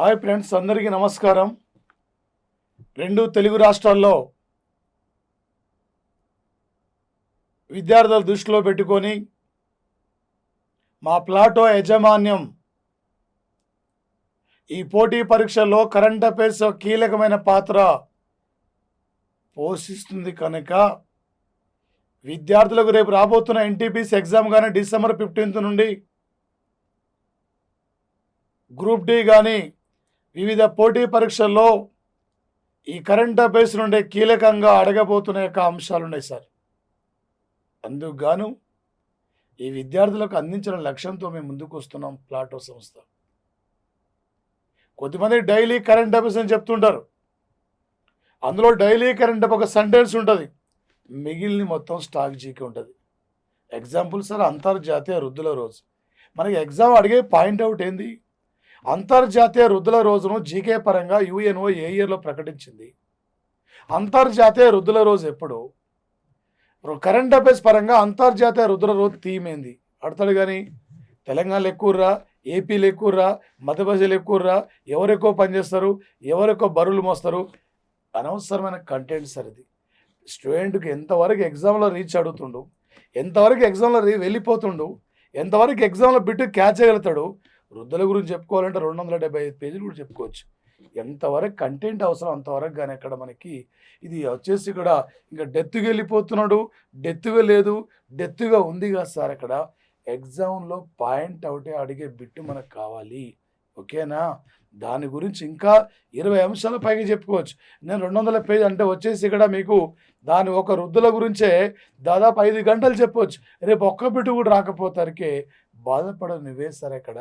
Hi friends, అందరికీ నమస్కారం. రెండు తెలుగు రాష్ట్రాల్లో విద్యార్థుల దృష్టిలో పెట్టుకొని మా ప్లాటో యాజమాన్యం ఈ పోటీ పరీక్షల్లో కరెంట్ అఫైర్స్ కీలకమైన పాత్ర పోషిస్తుంది కనుక విద్యార్థులకు రేపు రాబోతున్న ఎన్టీపీసీ ఎగ్జామ్ కానీ డిసెంబర్ 15 నుండి గ్రూప్ డి కానీ వివిధ పోటీ పరీక్షల్లో ఈ కరెంట్ అఫైర్స్ నుండి కీలకంగా అడగబోతున్న యొక్క అంశాలు ఉన్నాయి సార్. అందుకు గాను ఈ విద్యార్థులకు అందించిన లక్ష్యంతో మేము ముందుకు వస్తున్నాం. ప్లాటో సంస్థ కొద్దిమంది డైలీ కరెంట్ అఫైర్స్ అని చెప్తుంటారు. అందులో డైలీ కరెంట్ ఒక సెంటెన్స్ ఉంటుంది, మిగిలిన మొత్తం స్టాక్ జీకే ఉంటుంది. ఎగ్జాంపుల్ సార్, అంతర్జాతీయ వృద్ధుల రోజు. మనకి ఎగ్జామ్ అడిగే పాయింట్ అవుట్ ఏంది? అంతర్జాతీయ వృద్ధుల రోజును జీకే పరంగా యుఎన్ఓ ఏ ఇయర్లో ప్రకటించింది? అంతర్జాతీయ వృద్ధుల రోజు ఎప్పుడు? కరెంట్ అఫైర్స్ పరంగా అంతర్జాతీయ వృద్ధుల రోజు థీమ్ ఏంది అడతాడు. కానీ తెలంగాణలో ఎక్కువరా, ఏపీలో ఎక్కువరా, మధ్యప్రదేశ్లో ఎక్కువరా, ఎవరు ఎక్కువ పనిచేస్తారు, ఎవరు ఎక్కువ బరువులు మోస్తారు, అనవసరమైన కంటెంట్ సార్. ఇది స్టూడెంట్కి ఎంతవరకు ఎగ్జామ్లో రీచ్ అడుగుతుండు, ఎంతవరకు ఎగ్జామ్లో వెళ్ళిపోతుండు, ఎంతవరకు ఎగ్జామ్లో బిట్టు క్యాచ్ చేయగలుగుతాడు. వృద్ధుల గురించి చెప్పుకోవాలంటే 275 పేజీలు కూడా చెప్పుకోవచ్చు. ఎంతవరకు కంటెంట్ అవసరం అంతవరకు. కానీ అక్కడ మనకి ఇది వచ్చేసి ఇక్కడ ఇంకా డెత్తుగా వెళ్ళిపోతున్నాడు, డెత్తుగా లేదు, డెత్తుగా ఉంది కదా సార్. అక్కడ ఎగ్జామ్లో పాయింట్ అవుటే అడిగే బిట్టు మనకు కావాలి. ఓకేనా? దాని గురించి ఇంకా 20 అంశాల పైగా చెప్పుకోవచ్చు. నేను 200 పేజీ అంటే వచ్చేసి ఇక్కడ మీకు దాని ఒక వృద్ధుల గురించే దాదాపు 5 గంటలు చెప్పవచ్చు. రేపు ఒక్క బిట్టు కూడా రాకపోతారికే బాధపడదు నువ్వే సార్. అక్కడ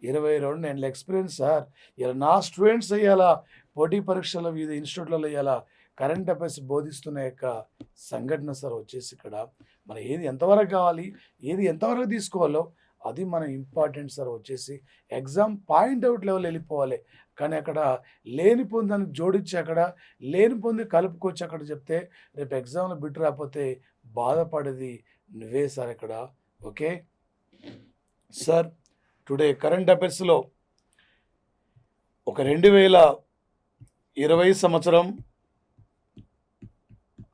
22 ఏళ్ళ ఎక్స్పీరియన్స్ సార్. ఇలా నా స్టూడెంట్స్ అయ్యాలా పోటీ పరీక్షల వివిధ ఇన్స్టిట్యూట్లలో అయ్యాలా కరెంట్ అఫైర్స్ బోధిస్తున్న యొక్క సంఘటన సార్. వచ్చేసి ఇక్కడ మన ఏది ఎంతవరకు కావాలి, ఏది ఎంతవరకు తీసుకోవాలో అది మన ఇంపార్టెంట్ సార్. వచ్చేసి ఎగ్జామ్ పాయింట్ అవుట్ లెవెల్ వెళ్ళిపోవాలి. కానీ అక్కడ లేని పొంది దానికి జోడించి అక్కడ లేని పొంది కలుపుకొచ్చి అక్కడ చెప్తే రేపు ఎగ్జామ్లో బిట్టు రాకపోతే బాధపడేది నువ్వే సార్ ఇక్కడ. ఓకే సార్, టుడే కరెంట్ అఫైర్స్లో ఒక 2020 సంవత్సరం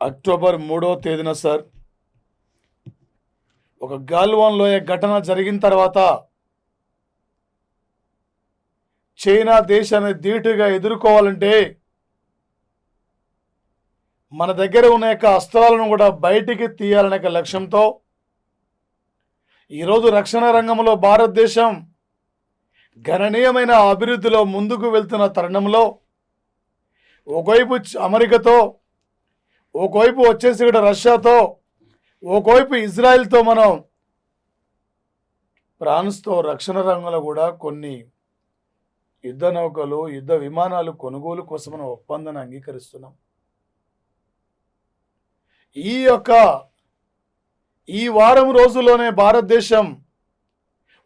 అక్టోబర్ 3వ తేదీన సార్ ఒక గాల్వాన్ లోయ ఘటన జరిగిన తర్వాత చైనా దేశాన్ని ధీటుగా ఎదుర్కోవాలంటే మన దగ్గర ఉన్న యొక్క అస్త్రాలను కూడా బయటికి తీయాలనే లక్ష్యంతో ఈరోజు రక్షణ రంగంలో భారతదేశం గణనీయమైన అభివృద్ధిలో ముందుకు వెళ్తున్న తరుణంలో ఒకవైపు అమెరికాతో, ఒకవైపు వచ్చేసి ఇక్కడ రష్యాతో, ఒకవైపు ఇజ్రాయెల్తో మనం ఫ్రాన్స్తో రక్షణ రంగంలో కూడా కొన్ని యుద్ధ నౌకలు, యుద్ధ విమానాలు కొనుగోలు కోసం మనం ఒప్పందాన్ని అంగీకరిస్తున్నాం. ఈ వారం రోజుల్లోనే భారతదేశం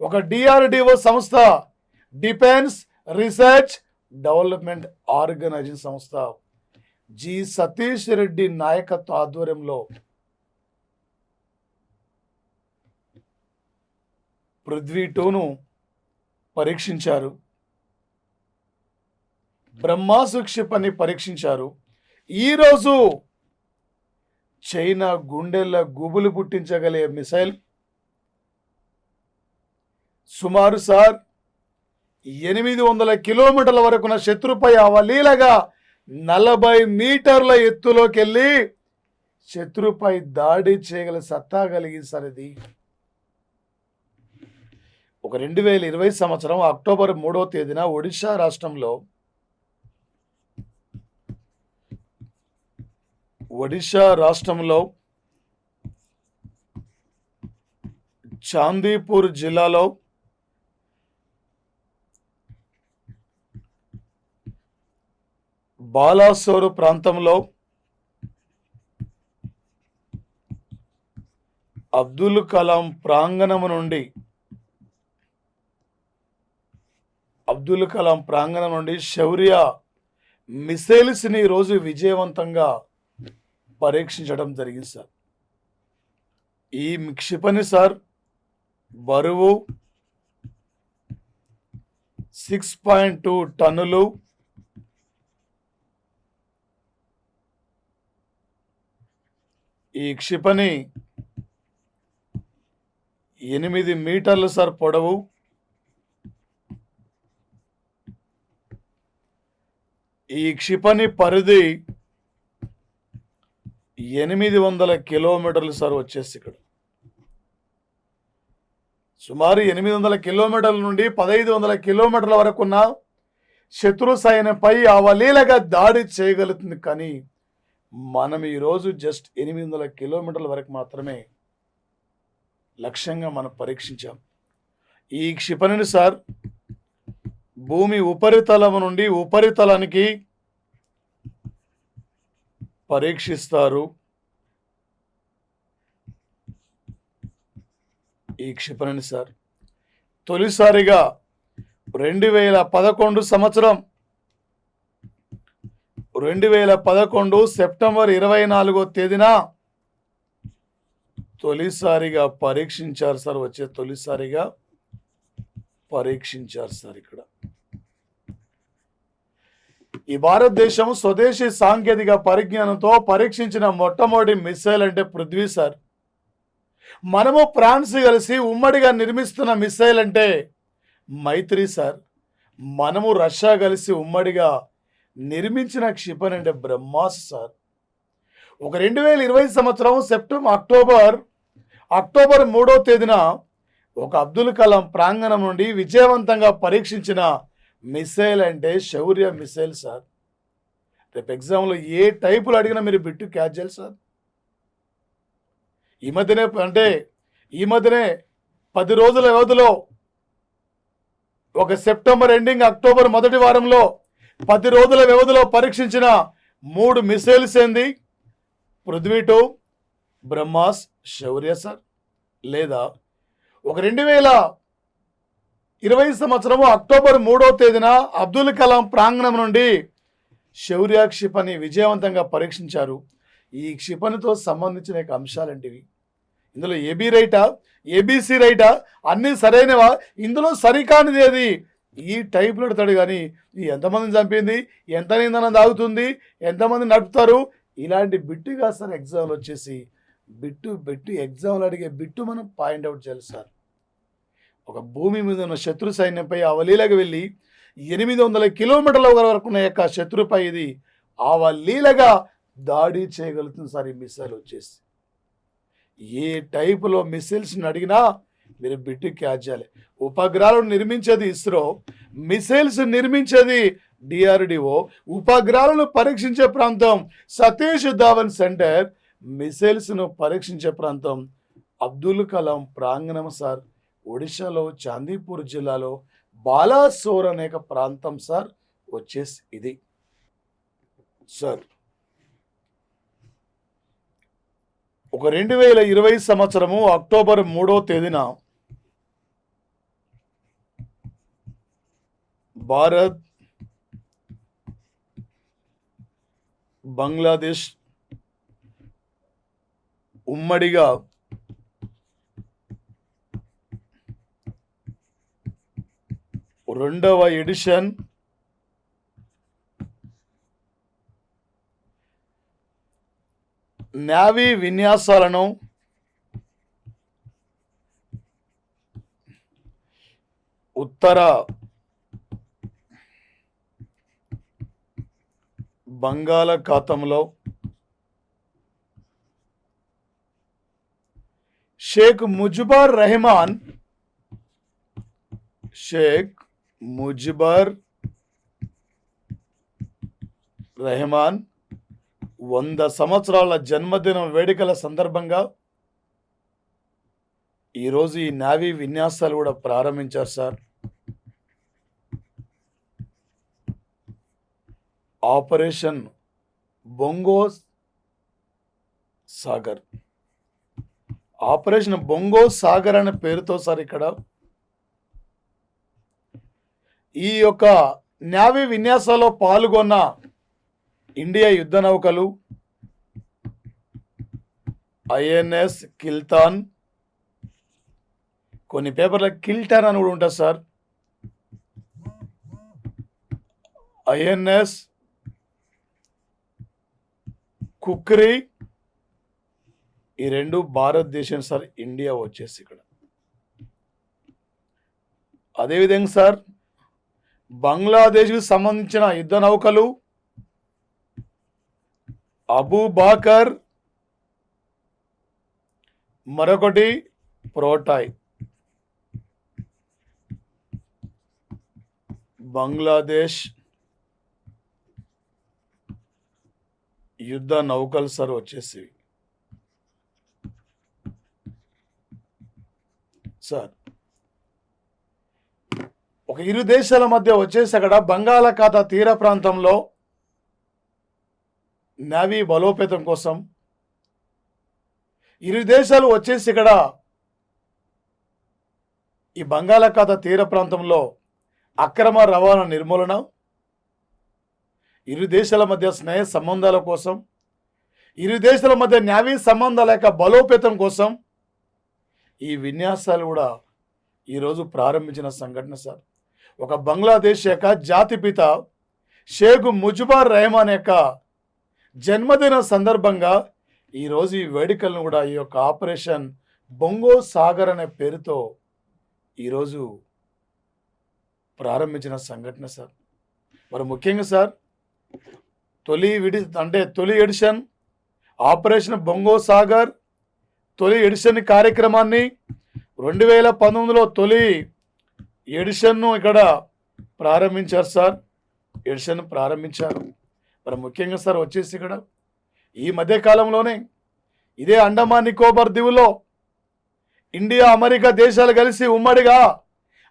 ఒక డిఆర్డిఓ సంస్థ, డిఫెన్స్ రీసెర్చ్ డెవలప్మెంట్ ఆర్గనైజేషన్ సంస్థ జి సతీష్ రెడ్డి నాయకత్వ ఆధ్వర్యంలో పృథ్వీ 2ను పరీక్షించారు. బ్రహ్మాసు క్షిపణి పరీక్షించారు. ఈరోజు చైనా గుండెల గుబులు పుట్టించగలిగే మిసైల్ సుమారు సార్ 800 కిలోమీటర్ల వరకున్న శత్రుపై అవలీలగా 40 మీటర్ల ఎత్తులోకి వెళ్ళి శత్రుపై దాడి చేయగల సత్తా కలిగింది సార్. ఇది ఒక 2020 సంవత్సరం అక్టోబర్ 3వ తేదీన ఒడిశా రాష్ట్రంలో చాందీపూర్ జిల్లాలో బాలాసోరు ప్రాంతంలో అబ్దుల్ కలాం ప్రాంగణం నుండి శౌర్య మిసైల్స్ని ఈరోజు విజయవంతంగా పరీక్షించడం జరిగింది సార్. ఈ క్షిపణి సార్ బరువు 6.2 టన్నులు, ఈ క్షిపణి 8 మీటర్లు సార్ పొడవు, ఈ క్షిపణి పరిధి 800 కిలోమీటర్లు సార్ వచ్చేసి ఇక్కడ సుమారు 800 కిలోమీటర్ల నుండి 1500 కిలోమీటర్ల వరకు ఉన్న శత్రు సైన్యంపై అవలీలగా దాడి చేయగలుగుతుంది. కానీ మనం ఈరోజు జస్ట్ 800 కిలోమీటర్ల వరకు మాత్రమే లక్ష్యంగా మనం పరీక్షించాం. ఈ క్షిపణిని సార్ భూమి ఉపరితలం నుండి ఉపరితలానికి పరీక్షిస్తారు. ఈ క్షిపణిని సార్ తొలిసారిగా 2011 సంవత్సరం 2011 సెప్టెంబర్ 24వ తేదీన తొలిసారిగా పరీక్షించారు సార్. తొలిసారిగా పరీక్షించారు సార్. ఇక్కడ ఈ భారతదేశం స్వదేశీ సాంకేతిక పరిజ్ఞానంతో పరీక్షించిన మొట్టమొదటి మిసైల్ అంటే పృథ్వీ సార్. మనము ఫ్రాన్స్ కలిసి ఉమ్మడిగా నిర్మిస్తున్న మిసైల్ అంటే మైత్రి సార్. మనము రష్యా కలిసి ఉమ్మడిగా నిర్మించిన క్షిపణి అంటే బ్రహ్మాస్ సార్. 2020 సంవత్సరం అక్టోబర్ 3వ తేదీన ఒక అబ్దుల్ కలాం ప్రాంగణం నుండి విజయవంతంగా పరీక్షించిన మిసైల్ అంటే శౌర్య మిసైల్ సార్. రేపు ఎగ్జామ్లో ఏ టైపులు అడిగినా మీరు బిట్టు క్యాచ్ చేయాలి సార్. ఈ మధ్యనే 10 రోజుల వ్యవధిలో ఒక సెప్టెంబర్ ఎండింగ్ అక్టోబర్ మొదటి వారంలో 10 రోజుల వ్యవధిలో పరీక్షించిన 3 మిసైల్స్ ఏంది? పృథ్వీ 2, బ్రహ్మాస్, శౌర్య సార్. లేదా 2020 సంవత్సరం అక్టోబర్ 3వ తేదీన అబ్దుల్ కలాం ప్రాంగణం నుండి శౌర్య క్షిపణి విజయవంతంగా పరీక్షించారు. ఈ క్షిపణితో సంబంధించిన అంశాలంటివి. ఇందులో ఏబీ రైటా, ఏబీసీ రైటా, అన్నీ సరైనవా? ఇందులో సరికానిది ఏది? ఈ టైపులో అడతాడు. కానీ ఎంతమందిని చంపింది, ఎంత ఇంధనం తాగుతుంది, ఎంతమంది నడుపుతారు, ఇలాంటి బిట్టుగా సార్ ఎగ్జామ్లు వచ్చేసి బిట్టు ఎగ్జామ్లు అడిగే బిట్టు మనం పాయింట్అవుట్ చేయాలి సార్. ఒక భూమి మీద ఉన్న శత్రు సైన్యంపై అవలీలగా వెళ్ళి 800 కిలోమీటర్ల వరకు ఉన్న యొక్క శత్రుపై ఇది అవలీలగా దాడి చేయగలుగుతుంది సార్. ఈ మిసైల్ వచ్చేసి ఏ టైపులో మిసైల్స్ని అడిగినా మీరు బిట్టు క్యాచ్ చేయాలి. ఉపగ్రహాలను నిర్మించేది ఇస్రో, మిసైల్స్ నిర్మించేది డిఆర్డిఓ, ఉపగ్రహాలను పరీక్షించే ప్రాంతం సతీష్ ధావన్ సెంటర్, మిసైల్స్ను పరీక్షించే ప్రాంతం అబ్దుల్ కలాం ప్రాంగణం సార్. ఒడిశాలో చాందీపూర్ జిల్లాలో బాలాసోర్ అనేక ప్రాంతం సార్ వచ్చేసి ఇది సార్. 2020 సంవత్సరము అక్టోబర్ 3వ తేదీన భారత్, బంగ్లాదేశ్ ఉమ్మడిగా రెండవ ఎడిషన్ నేవీ విన్యాసాలను ఉత్తర బంగాళాఖాతంలో షేక్ ముజిబుర్ రెహమాన్ 100 సంవత్సరాల జన్మదినం వేడుకల సందర్భంగా ఈరోజు ఈ నేవీ విన్యాసాలు కూడా ప్రారంభించారు sir. Operation Bongo Sagar, operation Bongo Sagar అనే పేరుతో సార్ ఇక్కడ ఈ యొక్క నేవీ విన్యాసాల్లో పాల్గొన్న ఇండియా యుద్ధ నౌకలు ఐఎన్ఎస్ కిల్తాన్, కొన్ని పేపర్ల కిల్టాన్ అని కూడా ఉంటుంది సార్, ఐఎన్ఎస్ కుక్రీ, ఈ రెండు భారతదేశం సార్, ఇండియా వచ్చేసి ఇక్కడ. అదేవిధంగా సార్ బంగ్లాదేశ్కి సంబంధించిన యుద్ధ నౌకలు అబూబాకర్, మరొకటి ప్రోటాయ్. బంగ్లాదేశ్ యుద్ధ నౌకలు సార్ వచ్చేసి సార్ ఒక ఇరు దేశాల మధ్య వచ్చేసి అక్కడ బంగాళాఖాత తీర ప్రాంతంలో నేవీ బలోపేతం కోసం ఇరు దేశాలు వచ్చేసి ఇక్కడ ఈ బంగాళాఖాత తీర ప్రాంతంలో అక్రమ రవాణా నిర్మూలన, ఇరు దేశాల మధ్య స్నేహ సంబంధాల కోసం, ఇరు దేశాల మధ్య నేవీ సంబంధాల యొక్క బలోపేతం కోసం ఈ విన్యాసాలు కూడా ఈరోజు ప్రారంభించిన సంఘటన సార్. ఒక బంగ్లాదేశ్ యొక్క జాతిపిత షేక్ ముజిబుర్ రెహమాన్ యొక్క జన్మదిన సందర్భంగా ఈరోజు ఈ వేడుకలను కూడా ఈ యొక్క ఆపరేషన్ బొంగో సాగర్ అనే పేరుతో ఈరోజు ప్రారంభించిన సంఘటన సార్. మరి ముఖ్యంగా సార్ తొలి ఎడిషన్ ఆపరేషన్ బొంగో సాగర్ తొలి ఎడిషన్ కార్యక్రమాన్ని 2019లో తొలి ఎడిషన్ను ఇక్కడ ప్రారంభించారు సార్. ఎడిషన్ ప్రారంభించారు. మరి ముఖ్యంగా సార్ వచ్చేసి ఇక్కడ ఈ మధ్యకాలంలోనే ఇదే అండమాన్ నికోబార్ దీవుల్లో ఇండియా అమెరికా దేశాలు కలిసి ఉమ్మడిగా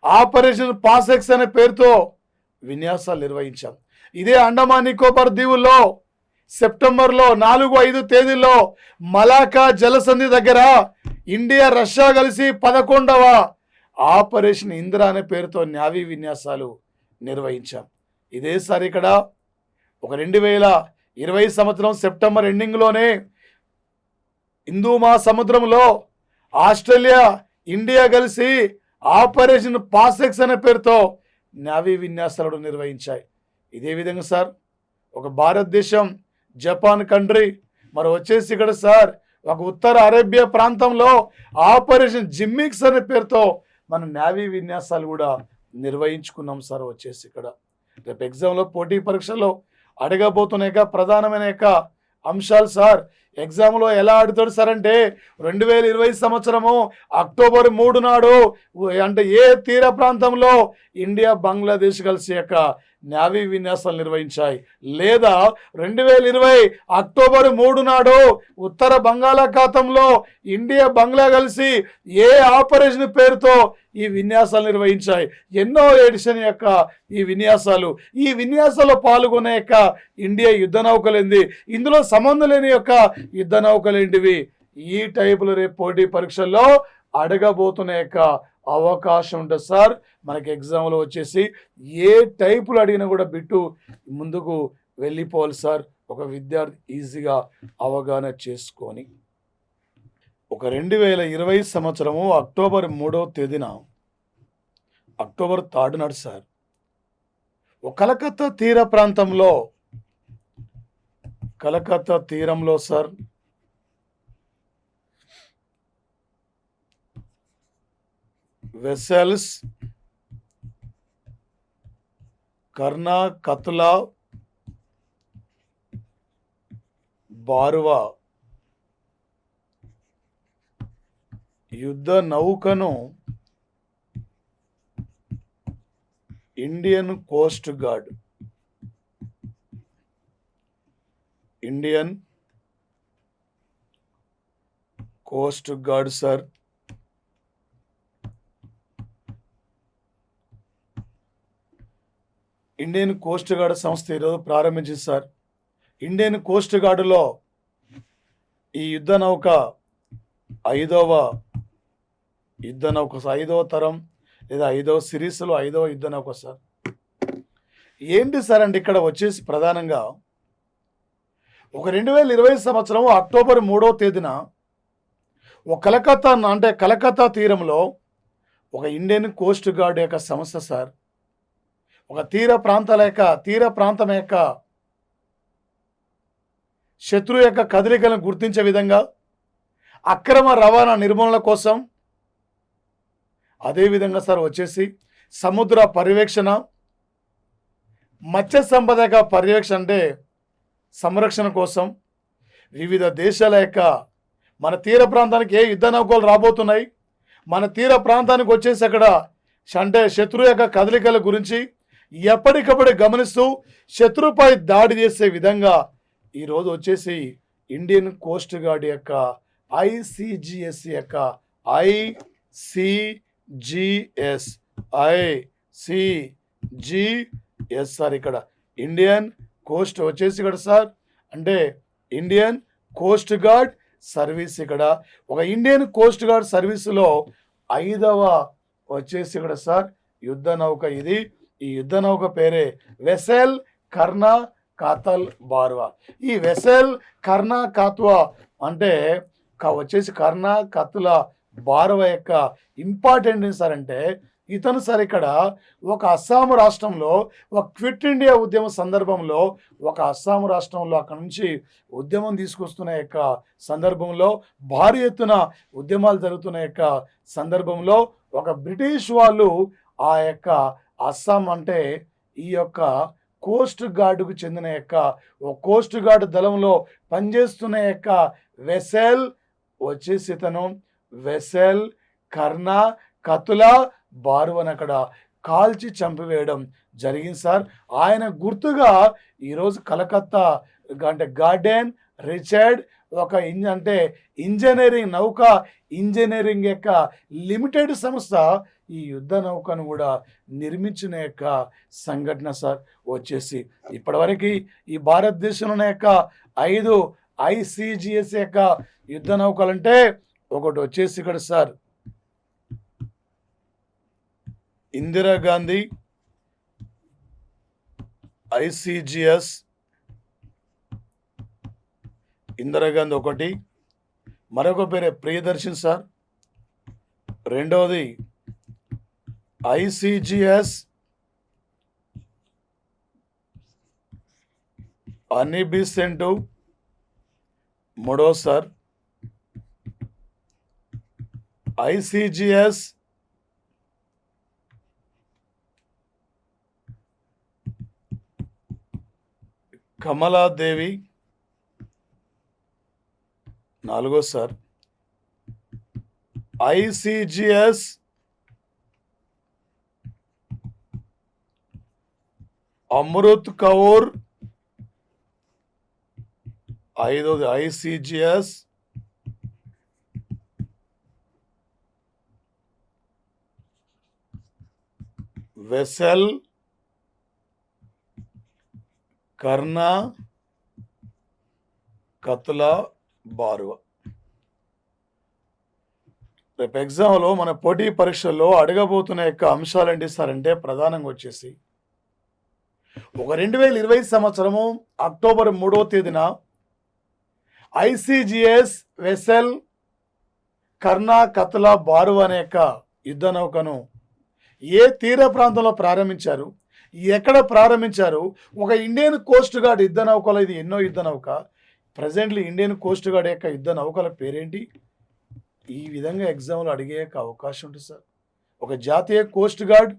ఆపరేషన్ పాసెక్స్ అనే పేరుతో విన్యాసాలు నిర్వహించాం. ఇదే అండమాన్ నికోబార్ దీవుల్లో సెప్టెంబర్లో 4-5 తేదీల్లో మలాకా జలసంధి దగ్గర ఇండియా రష్యా కలిసి 11వ ఆపరేషన్ ఇందిరా అనే పేరుతో నేవీ విన్యాసాలు నిర్వహించాం. ఇదేసారి ఇక్కడ ఒక 2020 సంవత్సరం సెప్టెంబర్ ఎండింగ్లోనే హిందూ మహాసముద్రంలో ఆస్ట్రేలియా ఇండియా కలిసి ఆపరేషన్ పాసెక్స్ అనే పేరుతో నేవీ విన్యాసాలను నిర్వహించాయి. ఇదే విధంగా సార్ ఒక భారతదేశం జపాన్ కంట్రీ మరి వచ్చేసి ఇక్కడ సార్ ఒక ఉత్తర అరేబియా ప్రాంతంలో ఆపరేషన్ జిమ్మిక్స్ అనే పేరుతో మన నేవీ విన్యాసాలు కూడా నిర్వహించుకున్నాం సార్. వచ్చేసి ఇక్కడ రేపు ఎగ్జామ్లో పోటీ పరీక్షల్లో అడగబోతున్న ప్రధానమైన అంశాలు సార్. ఎగ్జామ్లో ఎలా అడుగుతాడు సార్ అంటే 2020 సంవత్సరము అక్టోబర్ 3 నాడు అంటే ఏ తీర ప్రాంతంలో ఇండియా బంగ్లాదేశ్ కలిసి నేవీ విన్యాసాలు నిర్వహించాయి, లేదా 2020 అక్టోబర్ 3 నాడు ఉత్తర బంగాళాఖాతంలో ఇండియా బంగ్లా కలిసి ఏ ఆపరేషన్ పేరుతో ఈ విన్యాసాలు నిర్వహించాయి. ఎన్నో ఎడిషన్ ఈ విన్యాసాల్లో పాల్గొనే ఇండియా యుద్ధ నౌకలేంది, ఇందులో సంబంధం లేని యుద్ధ నౌకలేంటివి, ఈ టైపులు రేపు పోటీ పరీక్షల్లో అడగబోతున్న అవకాశం ఉంటుంది సార్. మనకి ఎగ్జామ్లో వచ్చేసి ఏ టైపులు అడిగినా కూడా బిట్టు ముందుకు వెళ్ళిపోవాలి సార్. ఒక విద్యార్థి ఈజీగా అవగాహన చేసుకొని ఒక 2020 సంవత్సరము అక్టోబర్ 3వ తేదీన అక్టోబర్ 3 నాడు సార్ ఒక కలకత్తా తీరంలో సార్ వెసెల్స్ కర్నా, కత్లా, బారువా యుద్ధ నౌకను Indian coast guard sir Indian coast guard సంస్థ ఈరోజు ప్రారంభించింది సార్. ఇండియన్ కోస్ట్ గార్డులో ఈ యుద్ధ నౌక 5వ తరం లేదా 5వ సిరీస్లో 5వ యుద్ధ నౌక సార్. ఏంటి సార్ అంటే ఇక్కడ వచ్చేసి ప్రధానంగా ఒక 2020 సంవత్సరం అక్టోబర్ 3వ తేదీన కలకత్తా తీరంలో ఒక ఇండియన్ కోస్ట్ గార్డ్ సంస్థ సార్ ఒక తీర ప్రాంతం యొక్క శత్రువు యొక్క కదలికలను గుర్తించే విధంగా, అక్రమ రవాణా నిర్మూలన కోసం, అదేవిధంగా సార్ వచ్చేసి సముద్ర పర్యవేక్షణ, మత్స్య సంపద యొక్క పర్యవేక్షణ అంటే సంరక్షణ కోసం, వివిధ దేశాల యొక్క మన తీర ప్రాంతానికి ఏ యుద్ధ నౌకలు రాబోతున్నాయి, మన తీర ప్రాంతానికి వచ్చేసి అక్కడ అంటే శత్రువు యొక్క కదలికల గురించి ఎప్పటికప్పుడు గమనిస్తూ శత్రువుపై దాడి చేసే విధంగా ఈరోజు వచ్చేసి ఇండియన్ కోస్ట్ గార్డ్ యొక్క ఐసిజిఎస్ యొక్క ఐసిజిఎస్ సార్ ఇక్కడ ఇండియన్ కోస్ట్ వచ్చేసి ఇక్కడ సార్ అంటే ఇండియన్ కోస్ట్ గార్డ్ సర్వీస్. ఇక్కడ ఒక ఇండియన్ కోస్ట్ గార్డ్ సర్వీసులో 5వ వచ్చేసి ఇక్కడ సార్ యుద్ధ నౌక ఇది. ఈ యుద్ధ నౌక పేరే వెసెల్ కర్నా కాతల్ బార్వా. ఈ వెసెల్ కర్నా కాత్వా అంటే వచ్చేసి కర్నా కత్తుల బార్వా యొక్క ఇంపార్టెంట్ ఏం సార్ అంటే ఇతను సార్ ఇక్కడ ఒక అస్సాం రాష్ట్రంలో ఒక క్విట్ ఇండియా ఉద్యమ సందర్భంలో ఒక అస్సాం రాష్ట్రంలో అక్కడ నుంచి ఉద్యమం తీసుకొస్తున్న యొక్క సందర్భంలో భారీ ఎత్తున ఉద్యమాలు జరుగుతున్న యొక్క సందర్భంలో ఒక బ్రిటిష్ వాళ్ళు ఆ యొక్క అస్సాం అంటే ఈ యొక్క కోస్ట్ గార్డుకు చెందిన యొక్క ఒక కోస్ట్ గార్డు దళంలో పనిచేస్తున్న యొక్క వెసెల్ వచ్చేసి ఇతను వెసెల్ కర్నా కతులా బార్వన్ అక్కడ కాల్చి చంపివేయడం జరిగింది సార్. ఆయన గుర్తుగా ఈరోజు కలకత్తా అంటే గార్డెన్ రిచర్డ్ ఒక అంటే ఇంజనీరింగ్ నౌక ఇంజనీరింగ్ యొక్క లిమిటెడ్ సంస్థ ఈ యుద్ధ నౌకను కూడా నిర్మించిన యొక్క సంఘటన సార్ వచ్చేసి ఇప్పటివరకు ఈ భారతదేశంలో యొక్క 5 ఐసిజిఎస్ యొక్క యుద్ధ నౌకలు అంటే ఒకటి వచ్చేసి ఇక్కడ సార్ ఇందిరాగాంధీ ఐసిజిఎస్ ఇందిరాగాంధీ ఒకటి, మరొక పేరే ప్రియదర్శన్ సార్. రెండవది ఐసిజిఎస్ అనిబిసెంటు మూడో సార్. ఐసిజిఎస్ కమలాదేవి నాలుగో సార్. ఐసిజిఎస్ అమృత్ కౌర్ ఐదోది. ఐసిజిఎస్ వెసెల్ కర్నా కత్లా బార్వా. రేపు ఎగ్జామ్లో మన పోటీ పరీక్షల్లో అడగబోతున్న యొక్క అంశాలు ఏంటి సార్ అంటే ప్రధానంగా వచ్చేసి ఒక 2020 సంవత్సరము అక్టోబర్ 3వ తేదీన ఐసిజిఎస్ వెసెల్ కర్నా కత్లా బార్వా అనే యొక్క యుద్ధ నౌకను ఏ తీర ప్రాంతంలో ప్రారంభించారు, ఎక్కడ ప్రారంభించారు, ఒక ఇండియన్ కోస్ట్ గార్డ్ యుద్ధ నౌకలో ఇది ఎన్నో యుద్ధ నౌక, ప్రజెంట్లీ ఇండియన్ కోస్ట్ గార్డ్ యొక్క యుద్ధ నౌకల పేరేంటి, ఈ విధంగా ఎగ్జామ్లో అడిగే అవకాశం ఉంటుంది సార్. ఒక జాతీయ కోస్ట్ గార్డ్,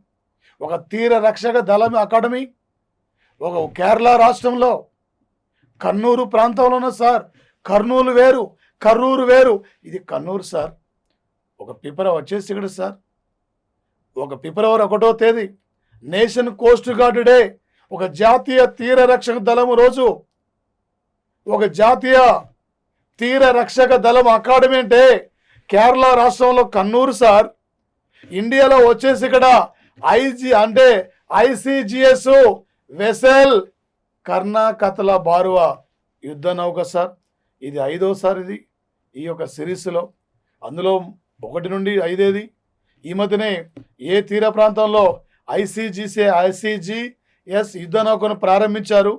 ఒక తీర రక్షక దళం అకాడమీ, ఒక కేరళ రాష్ట్రంలో కన్నూరు ప్రాంతంలో ఉన్న సార్. కర్నూలు వేరు, కర్రూరు వేరు, ఇది కన్నూరు సార్. ఒక ఫిబ్రవరి వచ్చేసి ఇక్కడ సార్ ఒక ఫిబ్రవరి 1వ తేదీ నేషన్ కోస్ట్ గార్డ్ డే, ఒక జాతీయ తీర రక్షక దళము రోజు, ఒక జాతీయ తీర రక్షక దళం అకాడమీ అంటే కేరళ రాష్ట్రంలో కన్నూరు సార్. ఇండియాలో వచ్చేసి ఇక్కడ ఐసిజిఎస్ వెసెల్ కర్నా కత్లా బార్వా యుద్ధ నౌక సార్. ఇది 5వ సార్ ఇది ఈ యొక్క సిరీస్లో. అందులో 1 నుండి 5 ఈ మధ్యనే ఏ తీర ప్రాంతంలో ఐసిజిఎస్ యుద్ధ నౌకను ప్రారంభించారు,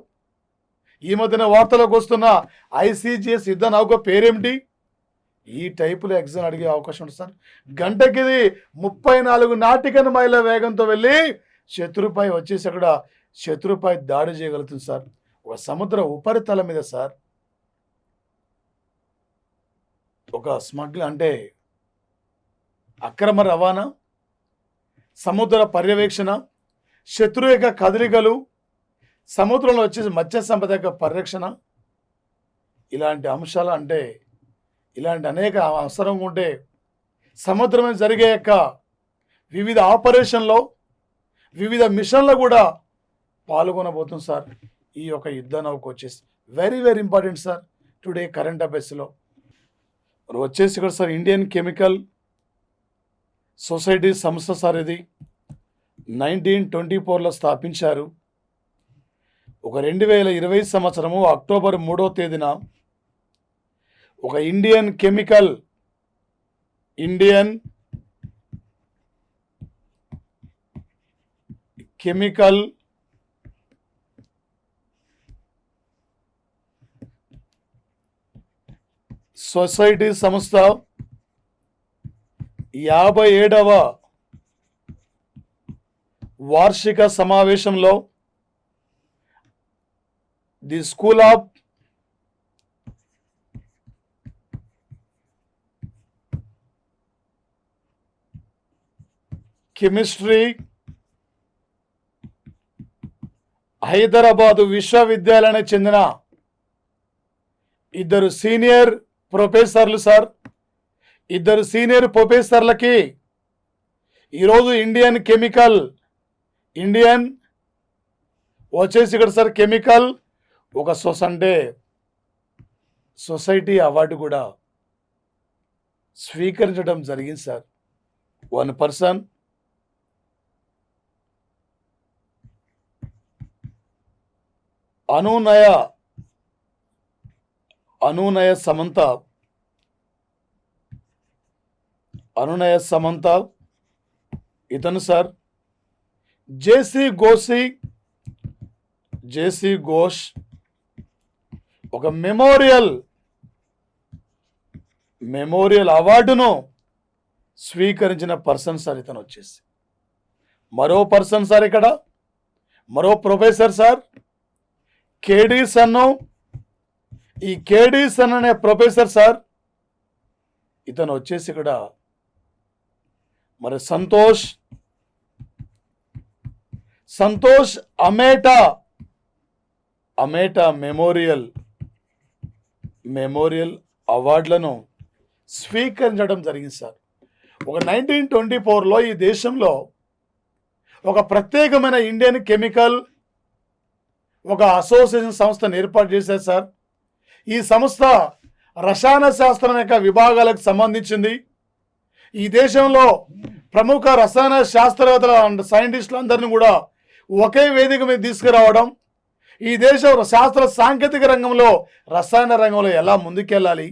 ఈ మధ్యన వార్తలకు వస్తున్న ఐసిజిఎస్ యుద్ధ నౌక పేరేమిటి, ఈ టైపులో ఎగ్జామ్ అడిగే అవకాశం ఉంటుంది సార్. గంటకి 34 నాటికల్ మైళ్ళ వేగంతో వెళ్ళి శత్రువుపై వచ్చేసి అక్కడ శత్రువుపై దాడి చేయగలుగుతుంది సార్. ఒక సముద్ర ఉపరితలం మీద సార్ ఒక స్మగ్లింగ్ అంటే అక్రమ రవాణా, సముద్ర పర్యవేక్షణ, శత్రువు యొక్క కదలికలు, సముద్రంలో వచ్చేసి మత్స్య సంపద యొక్క పరిరక్షణ, ఇలాంటి అంశాలు అంటే ఇలాంటి అనేక అవసరం ఉంటే సముద్రం మీద జరిగే యొక్క వివిధ ఆపరేషన్లో, వివిధ మిషన్లో కూడా పాల్గొనబోతుంది సార్. ఈ యొక్క యుద్ధ నౌక వచ్చేసి very very important sir today current అఫైర్స్లో. వచ్చేసి ఇక్కడ సార్ ఇండియన్ కెమికల్ సొసైటీ సంస్థ సార్. ఇది 1924లో స్థాపించారు. ఒక 2020 సంవత్సరము అక్టోబర్ 3వ తేదీన ఒక ఇండియన్ కెమికల్ సొసైటీ సంస్థ 57వ వార్షిక సమావేశంలో the school of chemistry Hyderabad విశ్వవిద్యాలయానికి చెందిన ఇద్దరు సీనియర్ ప్రొఫెసర్లు సార్. ఇద్దరు సీనియర్ ప్రొఫెసర్లకి ఈరోజు ఇండియన్ వచ్చేసి ఇక్కడ సార్ కెమికల్ ఒక సొసైటీ అవార్డు కూడా స్వీకరించడం జరిగింది సార్. వన్ పర్సన్ అనునయ సమంత ఇతను సార్. జేసీ ఘోష్ ఒక మెమోరియల్ అవార్డును స్వీకరించిన పర్సన్ సార్. ఇతను వచ్చేసి మరో పర్సన్ సార్, ఇక్కడ మరో ప్రొఫెసర్ సార్ కేడి సన్ను. ఈ కేడి సన్ అనే ప్రొఫెసర్ సార్ ఇతను వచ్చేసి ఇక్కడ మరి సంతోష్ అమేటా మెమోరియల్ అవార్డులను స్వీకరించడం జరిగింది సార్. ఒక 1924లో ఈ దేశంలో ఒక ప్రత్యేకమైన ఇండియన్ కెమికల్ ఒక అసోసియేషన్ సంస్థను ఏర్పాటు చేశారు సార్. ఈ సంస్థ రసాయన శాస్త్రం యొక్క విభాగాలకు సంబంధించింది. ఈ దేశంలో ప్రముఖ రసాయన శాస్త్రవేత్తల అండ్ సైంటిస్టులు అందరినీ కూడా ఒకే వేదిక మీద తీసుకురావడం, ఈ దేశం శాస్త్ర సాంకేతిక రంగంలో రసాయన రంగంలో ఎలా ముందుకెళ్ళాలి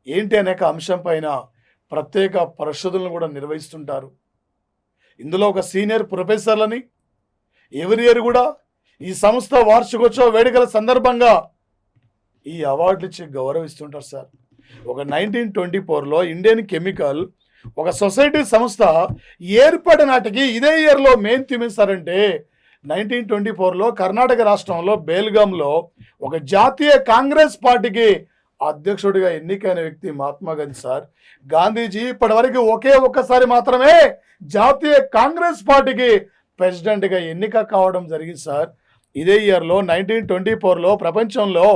ఏంటి అనేక అంశం పైన ప్రత్యేక పరిశోధనలు కూడా నిర్వహిస్తుంటారు. ఇందులో ఒక సీనియర్ ప్రొఫెసర్లని ఎవరి ఇయర్ కూడా ఈ సంస్థ వార్షికోత్సవ వేడుకల సందర్భంగా ఈ అవార్డులు ఇచ్చి గౌరవిస్తుంటారు సార్. ఒక 1924లో ఇండియన్ కెమికల్ ఒక సొసైటీ సంస్థ ఏర్పడిన నాటికి ఇదే ఇయర్లో మెయిన్ థీమ్ ఇస్తారంటే 1924లో కర్ణాటక రాష్ట్రంలో బేల్గాంలో ఒక జాతీయ కాంగ్రెస్ పార్టీకి అధ్యక్షుడిగా ఎన్నికైన వ్యక్తి మహాత్మా గాంధీ సార్. గాంధీజీ ఇప్పటివరకు ఒక్కసారి మాత్రమే జాతీయ కాంగ్రెస్ పార్టీకి ప్రెసిడెంట్గా ఎన్నిక కావడం జరిగింది సార్. ఇదే ఇయర్లో 1924లో ప్రపంచంలో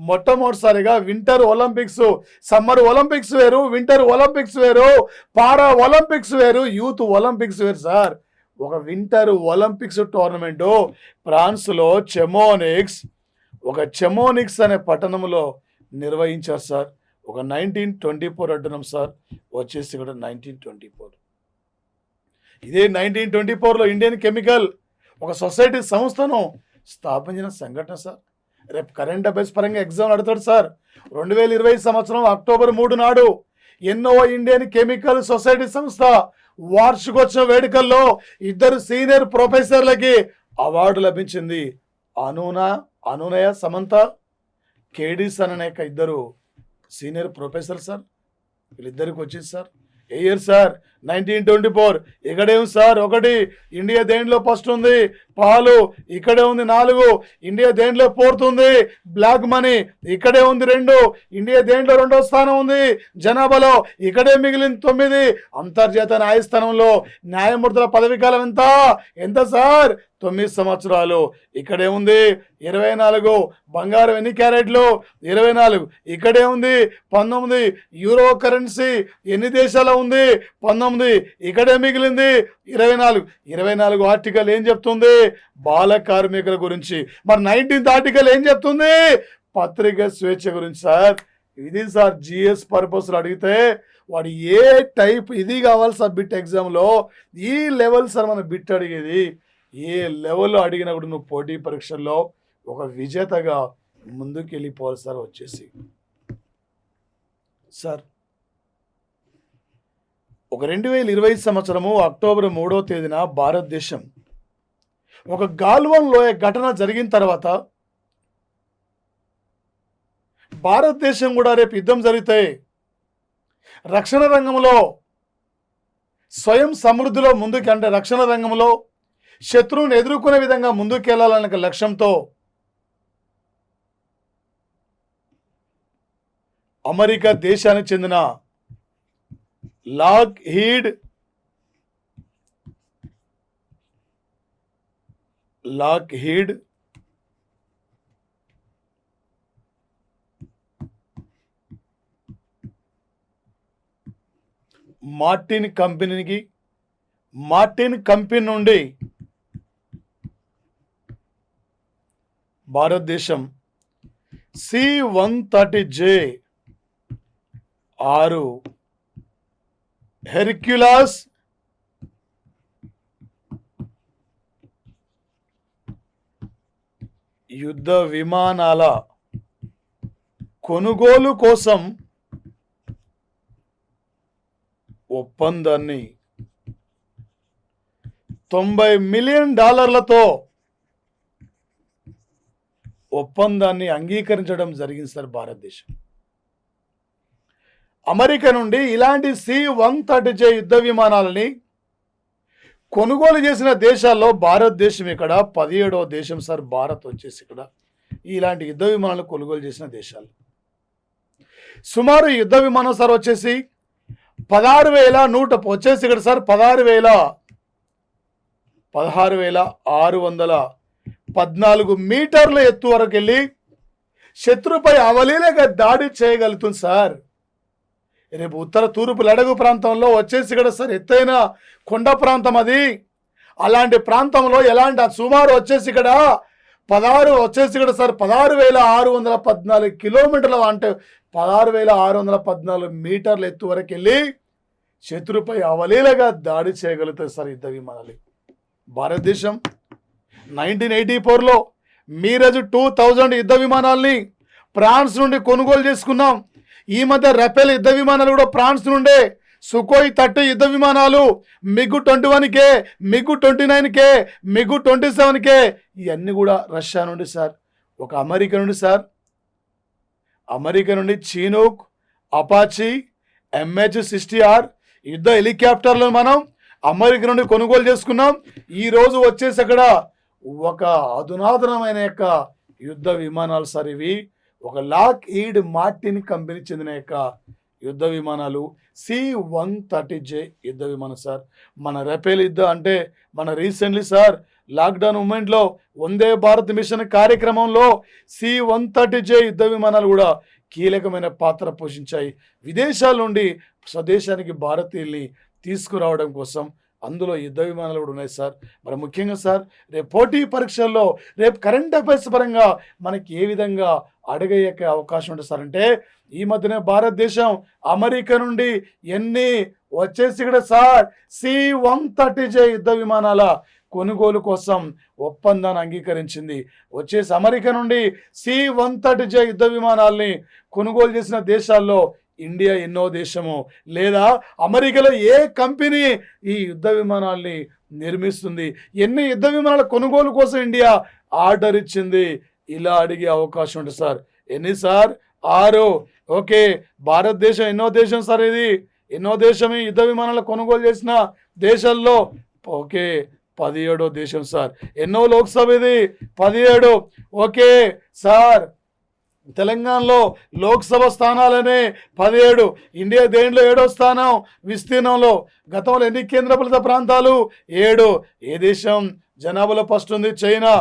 మొట్టమొదటిసారిగా వింటర్ ఒలింపిక్స్, సమ్మర్ ఒలింపిక్స్ వేరు, వింటర్ ఒలింపిక్స్ వేరు, పారా ఒలింపిక్స్ వేరు, యూత్ ఒలింపిక్స్ వేరు సార్. ఒక వింటర్ ఒలింపిక్స్ టోర్నమెంటు ఫ్రాన్స్లో చెమోనిక్స్ అనే పట్టణంలో నిర్వహించారు సార్. ఒక 1924 అంటున్నాం సార్. వచ్చేసి ఇక్కడ 1924 ఇదే 1924లో ఇండియన్ కెమికల్ ఒక సొసైటీ సంస్థను స్థాపించిన సంఘటన సార్. రేపు కరెంట్ అఫైర్స్ పరంగా ఎగ్జామ్ అడుగుతాడు సార్. 2020 సంవత్సరం అక్టోబర్ 3 నాడు ఎన్నో ఇండియన్ కెమికల్ సొసైటీ సంస్థ వార్షికోత్సవ వేడుకల్లో ఇద్దరు సీనియర్ ప్రొఫెసర్లకి అవార్డు లభించింది. అనునయ సమంత, కేడి సన్ అనే ఇద్దరు సీనియర్ ప్రొఫెసర్ సార్. వీళ్ళిద్దరికి వచ్చింది సార్. ఏ ఇయర్ సార్? 1924. ఇక్కడేం సార్? 1. ఇండియా దేంట్లో ఫస్ట్ ఉంది? పాలు. ఇక్కడే ఉంది 4. ఇండియా దేంట్లో 4th ఉంది? Black money. ఇక్కడే ఉంది 2. ఇండియా దేంట్లో 2వ స్థానం ఉంది? జనాభాలో. ఇక్కడే మిగిలింది 9. అంతర్జాతీయ న్యాయస్థానంలో న్యాయమూర్తుల పదవి కాలం ఎంత సార్? 9 సంవత్సరాలు. ఇక్కడే ఉంది 24. బంగారం ఎన్ని క్యారెట్లు? 24. ఇక్కడే ఉంది 19. యూరో కరెన్సీ ఎన్ని దేశాల్లో ఉంది? 19. ఇక్కడే మిగిలింది 24. 24 ఆర్టికల్ ఏం చెప్తుంది? బాల కార్మికుల గురించి. మరి 19th ఆర్టికల్ ఏం చెప్తుంది? పత్రిక స్వేచ్ఛ గురించి సార్. ఇది సార్ జిఎస్ పర్పస్లో అడిగితే వాడు ఏ టైప్ ఇది కావాలి సార్ బిట్ ఎగ్జామ్లో. ఈ లెవెల్ సార్ మన బిట్ అడిగేది. ఏ లెవెల్లో అడిగినా కూడా నువ్వు పోటీ పరీక్షల్లో ఒక విజేతగా ముందుకు వెళ్ళిపోవాలి సార్. వచ్చేసి సార్ ఒక 2020 సంవత్సరము అక్టోబర్ 3వ తేదీన భారతదేశం ఒక గాల్వన్ లోయ ఘటన జరిగిన తర్వాత భారతదేశం కూడా రేపు యుద్ధం జరిగితే రక్షణ రంగంలో స్వయం సమృద్ధిలో ముందుకు, అంటే రక్షణ రంగంలో శత్రువుని ఎదుర్కొనే విధంగా ముందుకెళ్లాలనే లక్ష్యంతో అమెరికా దేశానికి చెందిన లాక్ హీడ్ మార్టిన్ కంపెనీ నుండి భారతదేశం C-130J 6 హెర్క్యులస్ యుద్ధ విమానాల కొనుగోలు కోసం ఒప్పందాన్ని $90 మిలియన్ ఒప్పందాన్ని అంగీకరించడం జరిగింది సార్ భారతదేశం. అమెరికా నుండి ఇలాంటి C-130J యుద్ధ విమానాలని కొనుగోలు చేసిన దేశాల్లో భారతదేశం ఇక్కడ 17వ దేశం సార్. భారత్ వచ్చేసి ఇక్కడ ఇలాంటి యుద్ధ విమానాలు కొనుగోలు చేసిన దేశాలు సుమారు యుద్ధ విమానం సార్ వచ్చేసి 16,100 వచ్చేసి ఇక్కడ సార్ 16,614 మీటర్ల ఎత్తు వరకు వెళ్ళి శత్రుపై అవలీలగా దాడి చేయగలుగుతుంది సార్. రేపు ఉత్తర తూర్పు లడగు ప్రాంతంలో వచ్చేసి ఇక్కడ సార్ ఎత్తైన కొండ ప్రాంతం అది. అలాంటి ప్రాంతంలో ఎలాంటి సుమారు వచ్చేసి ఇక్కడ 16,614 కిలోమీటర్ల, అంటే 16,614 మీటర్ల ఎత్తు వరకు వెళ్ళి శత్రుపై అవలీలగా దాడి చేయగలుగుతాయి సార్ యుద్ధ విమానాలు. భారతదేశం 1984లో మీరజ్ 2000 యుద్ధ విమానాల్ని ఫ్రాన్స్ నుండి కొనుగోలు చేసుకున్నాం. ఈ మధ్య రఫేల్ యుద్ధ విమానాలు కూడా ఫ్రాన్స్ నుండే, సుఖోయ్ 30 యుద్ధ విమానాలు, MiG 21K, MiG 29K, MiG 27K ఇవన్నీ కూడా రష్యా నుండి సార్. ఒక అమెరికా నుండి సార్, అమెరికా నుండి చీనూక్, అపాచీ, MH-60R యుద్ధ హెలికాప్టర్లను మనం అమెరికా నుండి కొనుగోలు చేసుకున్నాం. ఈరోజు వచ్చేసి అక్కడ ఒక అధునాతనమైన యొక్క యుద్ధ విమానాలు సార్. ఇవి ఒక లాక్ హీడ్ మార్టిన్ కంపెనీ చెందిన యొక్క యుద్ధ విమానాలు C-130J యుద్ధ విమానం సార్. మన రఫేల్ యుద్ధ అంటే మన రీసెంట్లీ సార్ లాక్డౌన్ మూమెంట్లో వందే భారత్ మిషన్ కార్యక్రమంలో C-130J యుద్ధ విమానాలు కూడా కీలకమైన పాత్ర పోషించాయి. విదేశాల నుండి స్వదేశానికి భారతీయుల్ని తీసుకురావడం కోసం అందులో యుద్ధ విమానాలు కూడా ఉన్నాయి సార్. మరి ముఖ్యంగా సార్ రేపు పోటీ పరీక్షల్లో రేపు కరెంట్ అఫైర్స్ పరంగా మనకి ఏ విధంగా అడిగే అవకాశం ఉంటుంది సార్ అంటే, ఈ మధ్యనే భారతదేశం అమెరికా నుండి ఎన్ని వచ్చేసి ఇక్కడ సార్ C-130J యుద్ధ విమానాల కొనుగోలు కోసం ఒప్పందాన్ని అంగీకరించింది. వచ్చేసి అమెరికా నుండి C-130J యుద్ధ విమానాల్ని కొనుగోలు చేసిన దేశాల్లో ఇండియా ఎన్నో దేశము, లేదా అమెరికాలో ఏ కంపెనీ ఈ యుద్ధ విమానాల్ని నిర్మిస్తుంది, ఎన్ని యుద్ధ విమానాల కొనుగోలు కోసం ఇండియా ఆర్డర్ ఇచ్చింది, ఇలా అడిగే అవకాశం ఉంటుంది సార్. ఎన్ని సార్? 6. ఓకే, భారతదేశం ఎన్నో దేశం సార్ ఇది? ఎన్నో దేశం యుద్ధ విమానాలు కొనుగోలు చేసిన దేశాల్లో ఓకే 17వ దేశం సార్. ఎన్నో లోక్సభ ఇది 17. ఓకే సార్, తెలంగాణలో లోక్సభ స్థానాలనే 17. ఇండియా దేంట్లో 7వ స్థానం విస్తీర్ణంలో. గతంలో ఎన్ని కేంద్రపాలిత ప్రాంతాలు? 7. ఏ దేశం జనాభాలో ఫస్ట్ ఉంది? చైనా.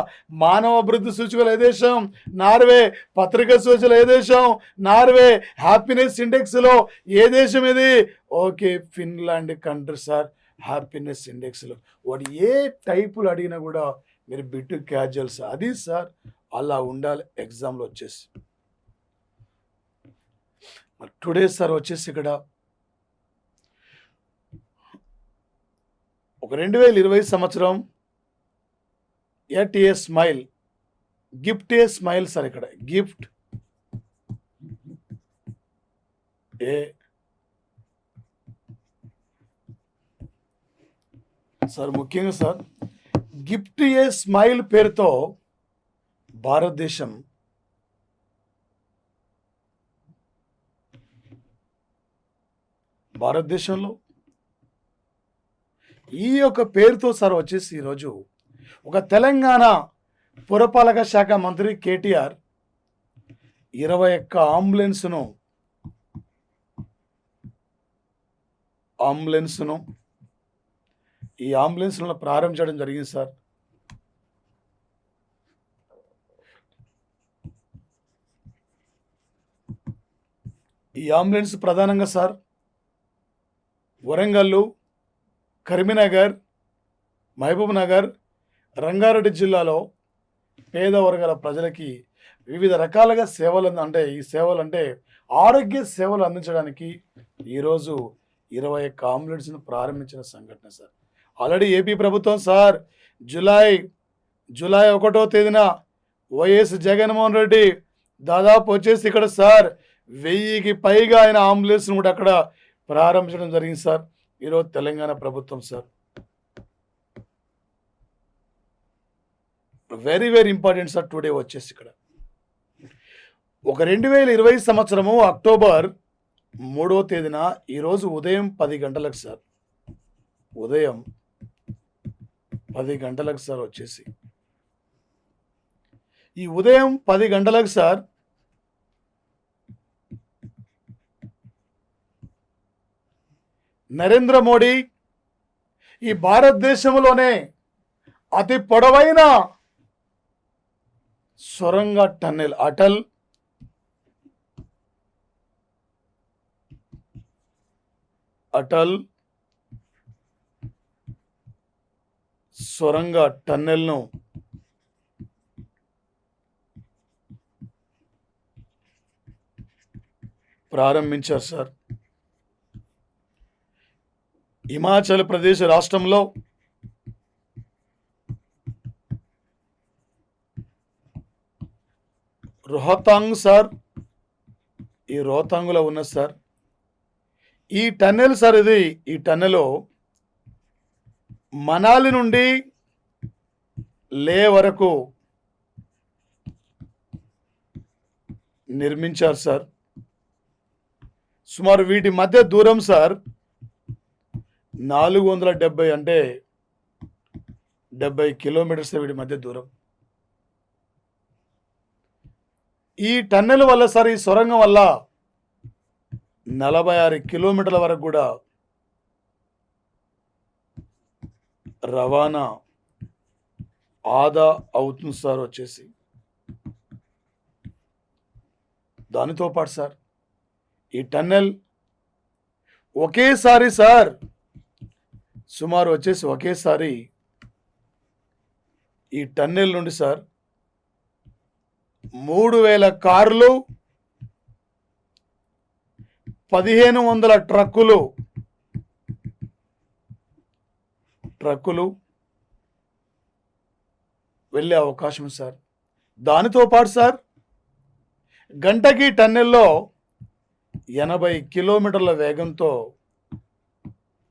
మానవ అభివృద్ధి సూచికలు ఏ దేశం? నార్వే. పత్రికా సూచికలు ఏ దేశం? నార్వే. హ్యాపీనెస్ ఇండెక్స్లో ఏ దేశం ఇది? Okay, Finland country sir. Happiness ఇండెక్స్లో వాడు ఏ టైపులు అడిగినా కూడా మీరు బిట్టు క్యాజువల్స్ అది సార్, అలా ఉండాలి ఎగ్జామ్లో వచ్చేసి. టుడే సార్ వచ్చేసి ఇక్కడ ఒక 2020 సంవత్సరం at a smile, gift a smile sir. ఇక్కడ గిఫ్ట్ ఏ సార్, ముఖ్యంగా సార్ గిఫ్ట్ ఏ స్మైల్ పేరుతో భారతదేశంలో ఈ యొక్క పేరుతో సార్ వచ్చేసి ఈరోజు ఒక తెలంగాణ పురపాలక శాఖ మంత్రి కేటీఆర్ 21 అంబులెన్స్ను ఈ అంబులెన్స్లను ప్రారంభించడం జరిగింది సార్. ఈ అంబులెన్స్ ప్రధానంగా సార్ వరంగల్, కరీంనగర్, మహబూబ్ నగర్, రంగారెడ్డి జిల్లాలో పేద వర్గాల ప్రజలకి వివిధ రకాలుగా సేవలు ఈ సేవలు అంటే ఆరోగ్య సేవలు అందించడానికి ఈరోజు 21 అంబులెన్స్ను ప్రారంభించిన సంఘటన సార్. ఆల్రెడీ ఏపీ ప్రభుత్వం సార్ జూలై 1వ తేదీన వైఎస్ జగన్మోహన్ రెడ్డి దాదాపు వచ్చేసి ఇక్కడ సార్ 1000కి పైగా ఆయన అంబులెన్స్ను కూడా అక్కడ ప్రారంభించడం జరిగింది సార్. ఈరోజు తెలంగాణ ప్రభుత్వం sir very very important sir. Today వచ్చేసి ఇక్కడ ఒక 2020 సంవత్సరము అక్టోబర్ 3వ తేదీన ఈరోజు ఉదయం 10 గంటలకు సార్, ఉదయం 10 గంటలకు సార్ వచ్చేసి ఈ ఉదయం 10 గంటలకు సార్ నరేంద్ర మోడీ ఈ భారతదేశంలోనే అతి పొడవైన సొరంగ టన్నెల్ అటల్ సొరంగ టన్నెల్ను ప్రారంభించారు సార్. హిమాచల్ ప్రదేశ్ రాష్ట్రంలో రోహతాంగ్ సార్, ఈ రోహతాంగ్లో ఉన్న సార్ ఈ టన్నెల్ సార్. ఈ టన్నెల్ మనాలి నుండి లే వరకు నిర్మించారు సార్. సుమారు వీటి మధ్య దూరం సార్ 470 అంటే 70 కిలోమీటర్స్ వీటి మధ్య దూరం. ఈ టన్నెల్ వల్ల సార్, ఈ సొరంగం వల్ల 46 కిలోమీటర్ల వరకు కూడా రవాణా ఆదా అవుతుంది సార్ వచ్చేసి. దానితో పాటు సార్ ఈ టన్నెల్ ఒకేసారి సార్ సుమారు వచ్చేసి ఒకేసారి ఈ టన్నెల్ నుండి సార్ 3000 కార్లు, 1500 ట్రక్కులు వెళ్ళే అవకాశం సార్. దానితో పాటు సార్ గంటకి టన్నెల్లో 80 కిలోమీటర్ల వేగంతో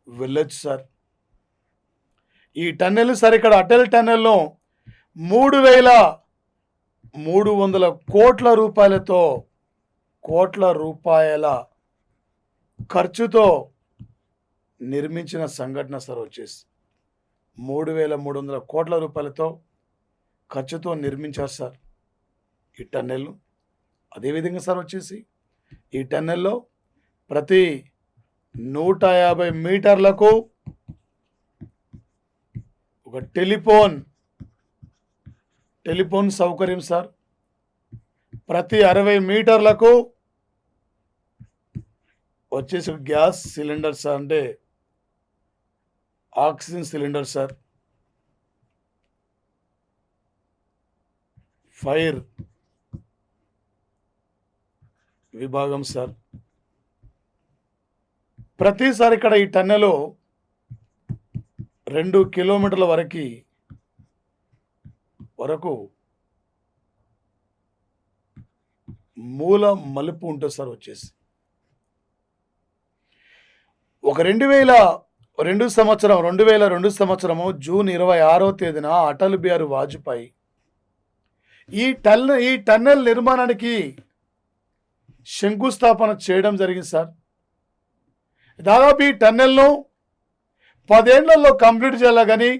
వెళ్ళొచ్చు సార్. ఈ టన్నెల్ సార్ ఇక్కడ అటల్ టన్నెల్ను 3300 కోట్ల రూపాయల ఖర్చుతో నిర్మించిన సంఘటన సార్ వచ్చేసి 3,300 కోట్ల రూపాయలతో ఖర్చుతో నిర్మించారు సార్ ఈ టన్నెల్ను. అదేవిధంగా సార్ వచ్చేసి ఈ టన్నెల్లో ప్రతి 150 మీటర్లకు ఒక టెలిఫోన్ సౌకర్యం సార్. ప్రతి 60 మీటర్లకు వచ్చేసి గ్యాస్ సిలిండర్ సార్, అంటే ఆక్సిజన్ సిలిండర్ సార్. ఫైర్ విభాగం సార్. ప్రతిసారి ఇక్కడ ఈ టన్నెలో 2 కిలోమీటర్ల వరకు మూల మలుపు ఉంటుంది సార్ వచ్చేసి. ఒక 2002 సంవత్సరము జూన్ 26వ తేదీన అటల్ బిహారీ వాజ్పేయి ఈ టన్నెల్ నిర్మాణానికి శంకుస్థాపన చేయడం జరిగింది సార్. దాదాపు ఈ టన్నెల్ను 10 ఏళ్లలో కంప్లీట్ చేయాలి, కానీ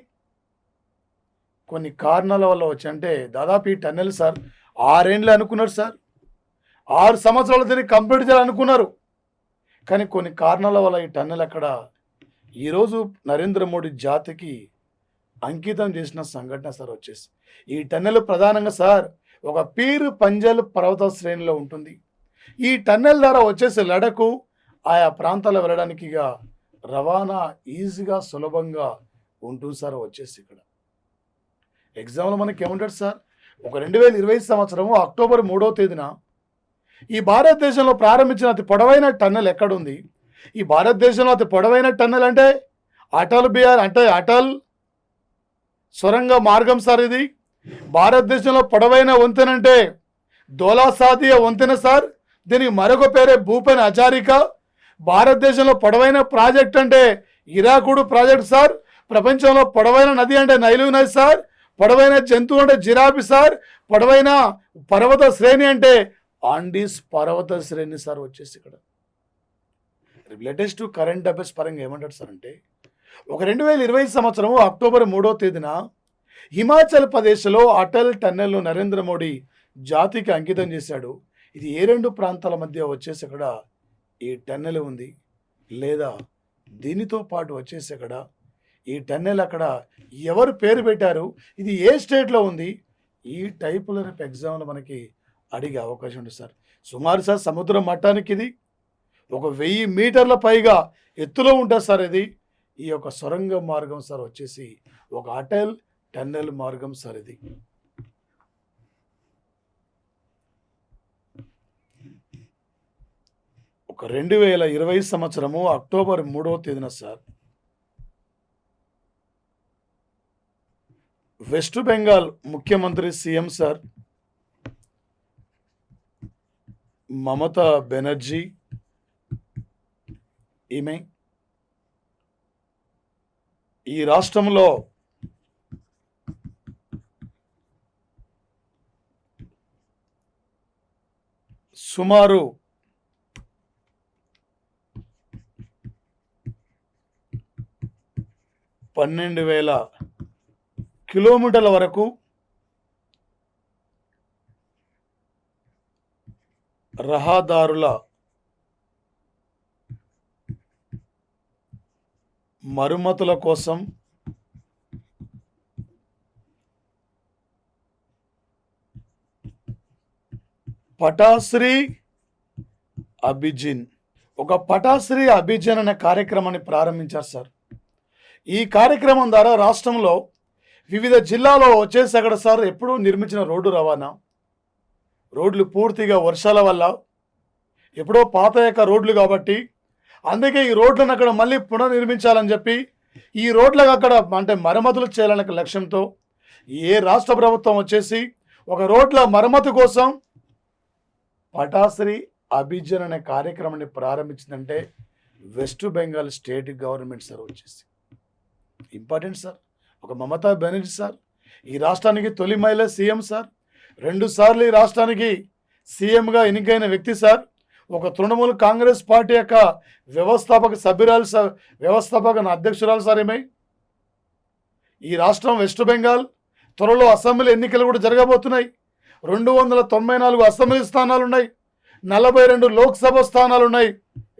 కొన్ని కారణాల వల్ల వచ్చి, అంటే దాదాపు ఈ టన్నెల్ సార్ 6 ఏళ్ళు అనుకున్నారు సార్. 6 సంవత్సరాలు దీన్ని కంప్లీట్ చేయాలనుకున్నారు, కానీ కొన్ని కారణాల వల్ల ఈ టన్నెల్ అక్కడ ఈరోజు నరేంద్ర మోడీ జాతికి అంకితం చేసిన సంఘటన సార్ వచ్చేసి. ఈ టన్నెల్ ప్రధానంగా సార్ ఒక పీర్ పంజల్ పర్వత శ్రేణిలో ఉంటుంది. ఈ టన్నెల్ ద్వారా వచ్చేసి లడకు ఆయా ప్రాంతాలు వెళ్ళడానికి రవాణా ఈజీగా సులభంగా ఉంటుంది సార్ వచ్చేసి. ఇక్కడ ఎగ్జామ్లో మనకి ఏముంటాడు సార్, ఒక 2020 సంవత్సరము అక్టోబర్ 3వ తేదీన ఈ భారతదేశంలో ప్రారంభించిన అతి పొడవైన టన్నెల్ ఎక్కడుంది? ఈ భారతదేశంలో అతి పొడవైన టన్నెల్ అంటే అటల్ సొరంగ మార్గం సార్. ఇది భారతదేశంలో పొడవైన వంతెన అంటే దోలాసాదియా వంతెన సార్. దీనికి మరొక పేరే భూపెన్ హజారికా. భారతదేశంలో పొడవైన ప్రాజెక్ట్ అంటే ఇరాకుడు ప్రాజెక్ట్ సార్. ప్రపంచంలో పొడవైన నది అంటే నైలు నది సార్. పొడవైన జంతువు అంటే జిరాఫీ సార్. పొడవైన పర్వత శ్రేణి అంటే ఆండీస్ పర్వత శ్రేణి సార్ వచ్చేసి. ఇక్కడ లేటెస్ట్ కరెంట్ అఫైర్స్ పరంగా ఏమంటారు సార్ అంటే, ఒక 2020 సంవత్సరం అక్టోబర్ 3వ తేదీన హిమాచల్ ప్రదేశ్లో అటల్ టన్నెల్ను నరేంద్ర మోడీ జాతికి అంకితం చేశాడు. ఇది ఏ 2 ప్రాంతాల మధ్య వచ్చేసి అక్కడ ఈ టన్నెల్ ఉంది, లేదా దీనితో పాటు వచ్చేసి అక్కడ ఈ టన్నెల్ అక్కడ ఎవరు పేరు పెట్టారు, ఇది ఏ స్టేట్లో ఉంది, ఈ టైపుల రేపు ఎగ్జామ్లో మనకి అడిగే అవకాశం ఉంది సార్. సుమారు సార్ సముద్ర మట్టానికి ఇది ఒక 1000 మీటర్ల పైగా ఎత్తులో ఉంటుంది సార్. ఇది ఈ యొక్క సొరంగ మార్గం సార్ వచ్చేసి ఒక అటల్ టన్నెల్ మార్గం సార్. ఇది ఒక 2020 సంవత్సరము అక్టోబర్ 3వ తేదీన సార్ వెస్ట్ బెంగాల్ ముఖ్యమంత్రి సీఎం సార్ మమతా బెనర్జీ, ఈమె ఈ రాష్ట్రంలో సుమారు 12,000 కిలోమీటర్ల వరకు రహదారుల మరమ్మతుల కోసం పటాశ్రీ అభిజిన్ అనే కార్యక్రమాన్ని ప్రారంభించారు సార్. ఈ కార్యక్రమం ద్వారా రాష్ట్రంలో వివిధ జిల్లాలో వచ్చేసి అక్కడ సార్ ఎప్పుడూ నిర్మించిన రోడ్డు రవాణా రోడ్లు పూర్తిగా వర్షాల వల్ల ఎప్పుడో పాత యొక్క రోడ్లు కాబట్టి, అందుకే ఈ రోడ్లను అక్కడ మళ్ళీ పునర్నిర్మించాలని చెప్పి ఈ రోడ్లకు అక్కడ అంటే మరమ్మతులు చేయాలనే లక్ష్యంతో ఏ రాష్ట్ర ప్రభుత్వం వచ్చేసి ఒక రోడ్ల మరమ్మతు కోసం పటాశ్రీ అభిజన్ అనే కార్యక్రమాన్ని ప్రారంభించిందంటే West Bengal state government sir వచ్చేసి. Important sir. ఒక మమతా బెనర్జీ సార్ ఈ రాష్ట్రానికి తొలి మహిళ సీఎం సార్. 2 సార్లు ఈ రాష్ట్రానికి సీఎంగా ఎన్నికైన వ్యక్తి సార్. ఒక తృణమూల్ కాంగ్రెస్ పార్టీ యొక్క వ్యవస్థాపక అధ్యక్షురాలు సార్ ఏమై ఈ రాష్ట్రం వెస్ట్ బెంగాల్ త్వరలో అసెంబ్లీ ఎన్నికలు కూడా జరగబోతున్నాయి. 294 అసెంబ్లీ స్థానాలు ఉన్నాయి, 42 లోక్సభ స్థానాలు ఉన్నాయి.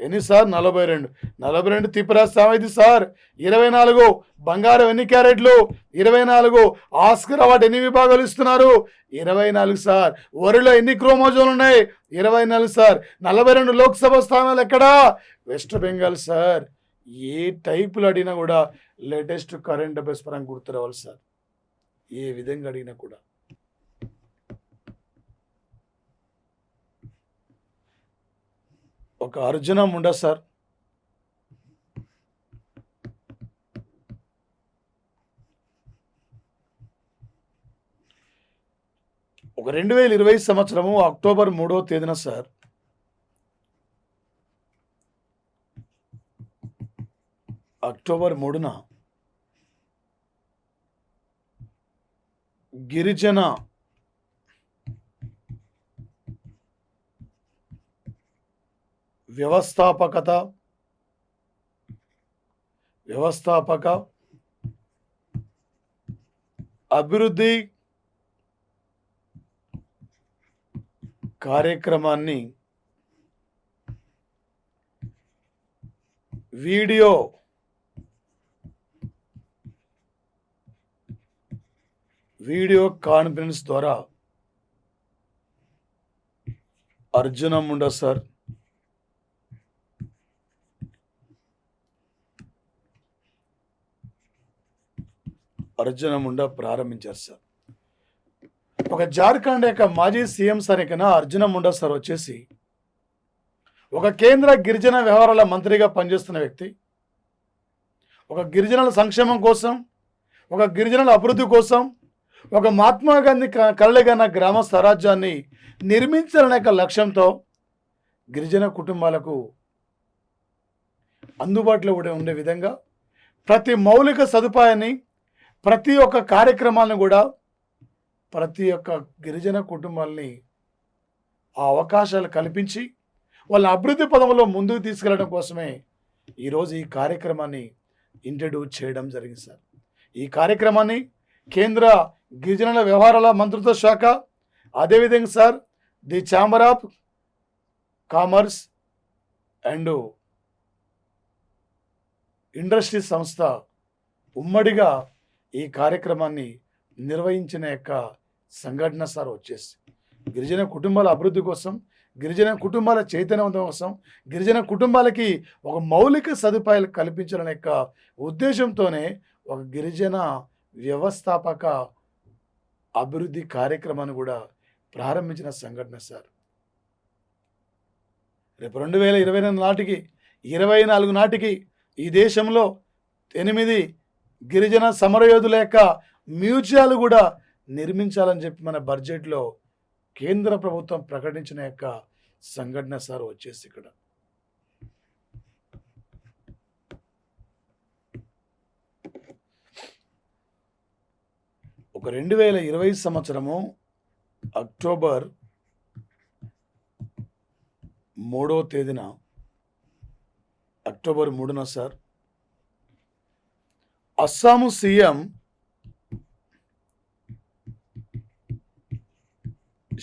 ఎన్ని సార్? 42 తిప్పిరాజ్ ఏమైంది సార్? 24 బంగారం ఎన్ని క్యారెట్లు? 24 ఆస్కర్ అవార్డు ఎన్ని విభాగాలు ఇస్తున్నారు? 24 సార్. వరిలో ఎన్ని క్రోమోజోన్లు ఉన్నాయి? 24 సార్. 42 లోక్సభ స్థానాలు ఎక్కడా? West Bengal sir. ఏ టైపులు అడిగినా కూడా లేటెస్ట్ కరెంట్ అఫైర్స్ పరంగా గుర్తు రావాలి సార్. ఏ విధంగా అడిగినా కూడా. ఒక అర్జున ముండా సార్ ఒక 2020 సంవత్సరము అక్టోబర్ 3వ తేదీన సార్ అక్టోబర్ 3న గిరిజన వ్యవస్థాపక అభివృద్ధి కార్యక్రమాన్ని వీడియో కాన్ఫరెన్స్ ద్వారా అర్జున ముండా సార్ ప్రారంభించారు సార్. ఒక జార్ఖండ్ యొక్క మాజీ సీఎం సార్ కన్నా అర్జున ముండా సార్ వచ్చేసి ఒక కేంద్ర గిరిజన వ్యవహారాల మంత్రిగా పనిచేస్తున్న వ్యక్తి. ఒక గిరిజనుల సంక్షేమం కోసం, ఒక గిరిజనుల అభివృద్ధి కోసం, ఒక మహాత్మా గాంధీ కలలుగన్న గ్రామ స్వరాజ్యాన్ని నిర్మించాలనే లక్ష్యంతో గిరిజన కుటుంబాలకు అందుబాటులో ఉండే విధంగా ప్రతి మౌలిక సదుపాయాన్ని, ప్రతి ఒక్క కార్యక్రమాలను కూడా ప్రతి ఒక్క గిరిజన కుటుంబాలని ఆ అవకాశాలు కల్పించి వాళ్ళ అభివృద్ధి పదంలో ముందుకు తీసుకెళ్లడం కోసమే ఈరోజు ఈ కార్యక్రమాన్ని ఇంట్రడ్యూస్ చేయడం జరిగింది సార్. ఈ కార్యక్రమాన్ని కేంద్ర గిరిజనుల వ్యవహారాల మంత్రిత్వ శాఖ, అదేవిధంగా sir the chamber of commerce and industry సంస్థ ఉమ్మడిగా ఈ కార్యక్రమాన్ని నిర్వహించిన యొక్క సంఘటన సార్ వచ్చేసి గిరిజన కుటుంబాల అభివృద్ధి కోసం, గిరిజన కుటుంబాల చైతన్యవంతం కోసం, గిరిజన కుటుంబాలకి ఒక మౌలిక సదుపాయాలు కల్పించాలనే యొక్క ఉద్దేశంతోనే ఒక గిరిజన వ్యవస్థాపక అభివృద్ధి కార్యక్రమాన్ని కూడా ప్రారంభించిన సంఘటన సార్. రేపు 2024 నాటికి ఈ దేశంలో 8 గిరిజన సమరయోధుల యొక్క మ్యూజియాలు కూడా నిర్మించాలని చెప్పి మన బడ్జెట్లో కేంద్ర ప్రభుత్వం ప్రకటించిన యొక్క సంఘటన సార్ వచ్చేసి ఇక్కడ. ఒక 2020 సంవత్సరము అక్టోబర్ 3వ తేదీన అక్టోబర్ 3న సార్ అస్సాము సీఎం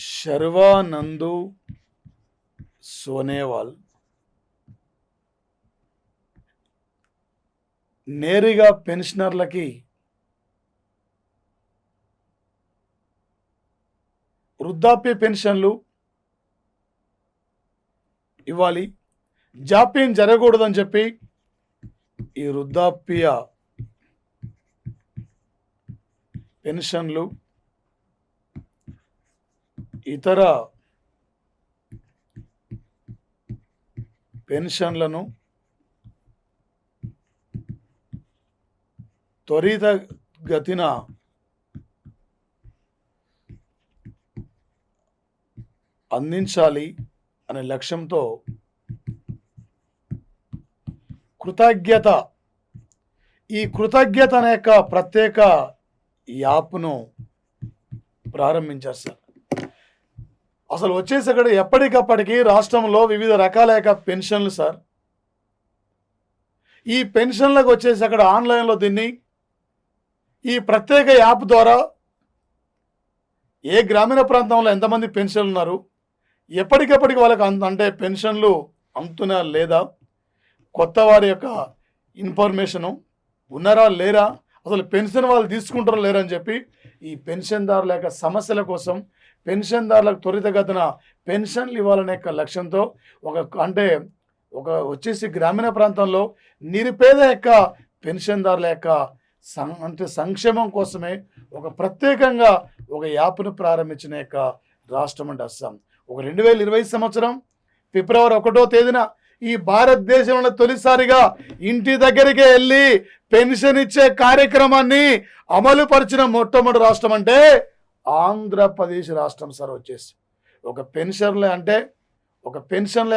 శర్వానంద్ సోనోవాల్ నేరుగా పెన్షనర్లకి వృద్ధాప్య పెన్షన్లు ఇవ్వాలి, జాప్యం జరగకూడదని చెప్పి ఈ వృద్ధాప్య పెన్షన్లు, ఇతర పెన్షన్లను త్వరితగతిన అందించాలి అనే లక్ష్యంతో కృతజ్ఞత అనే యొక్క ప్రత్యేక యాప్ను ప్రారంభించారు సార్. అసలు వచ్చేసి అక్కడ ఎప్పటికప్పటికి రాష్ట్రంలో వివిధ రకాల యొక్క పెన్షన్లు సార్. ఈ పెన్షన్లకు వచ్చేసి అక్కడ ఆన్లైన్లో దీన్ని ఈ ప్రత్యేక యాప్ ద్వారా ఏ గ్రామీణ ప్రాంతంలో ఎంతమంది పెన్షన్లు ఉన్నారు, ఎప్పటికప్పటికి వాళ్ళకి అంటే పెన్షన్లు అందుతున్నా లేదా, కొత్త వారి యొక్క ఇన్ఫర్మేషను ఉన్నారా లేరా, అసలు పెన్షన్ వాళ్ళు తీసుకుంటారా లేరా అని చెప్పి ఈ పెన్షన్దారుల యొక్క సమస్యల కోసం పెన్షన్దారులకు త్వరితగతిన పెన్షన్లు ఇవ్వాలనే యొక్క లక్ష్యంతో ఒక వచ్చేసి గ్రామీణ ప్రాంతంలో నిరుపేద యొక్క పెన్షన్దారుల యొక్క సంక్షేమం కోసమే ఒక ప్రత్యేకంగా ఒక యాప్ను ప్రారంభించిన యొక్క రాష్ట్రం అంటే అస్సాం. 2020 సంవత్సరం ఫిబ్రవరి 1వ తేదీన ఈ భారతదేశంలో తొలిసారిగా ఇంటి దగ్గరికి వెళ్ళి పెన్షన్ ఇచ్చే కార్యక్రమాన్ని అమలు పరిచిన మొట్టమొదటి రాష్ట్రం అంటే ఆంధ్రప్రదేశ్ రాష్ట్రం సార్. వచ్చేసి ఒక పెన్షన్ల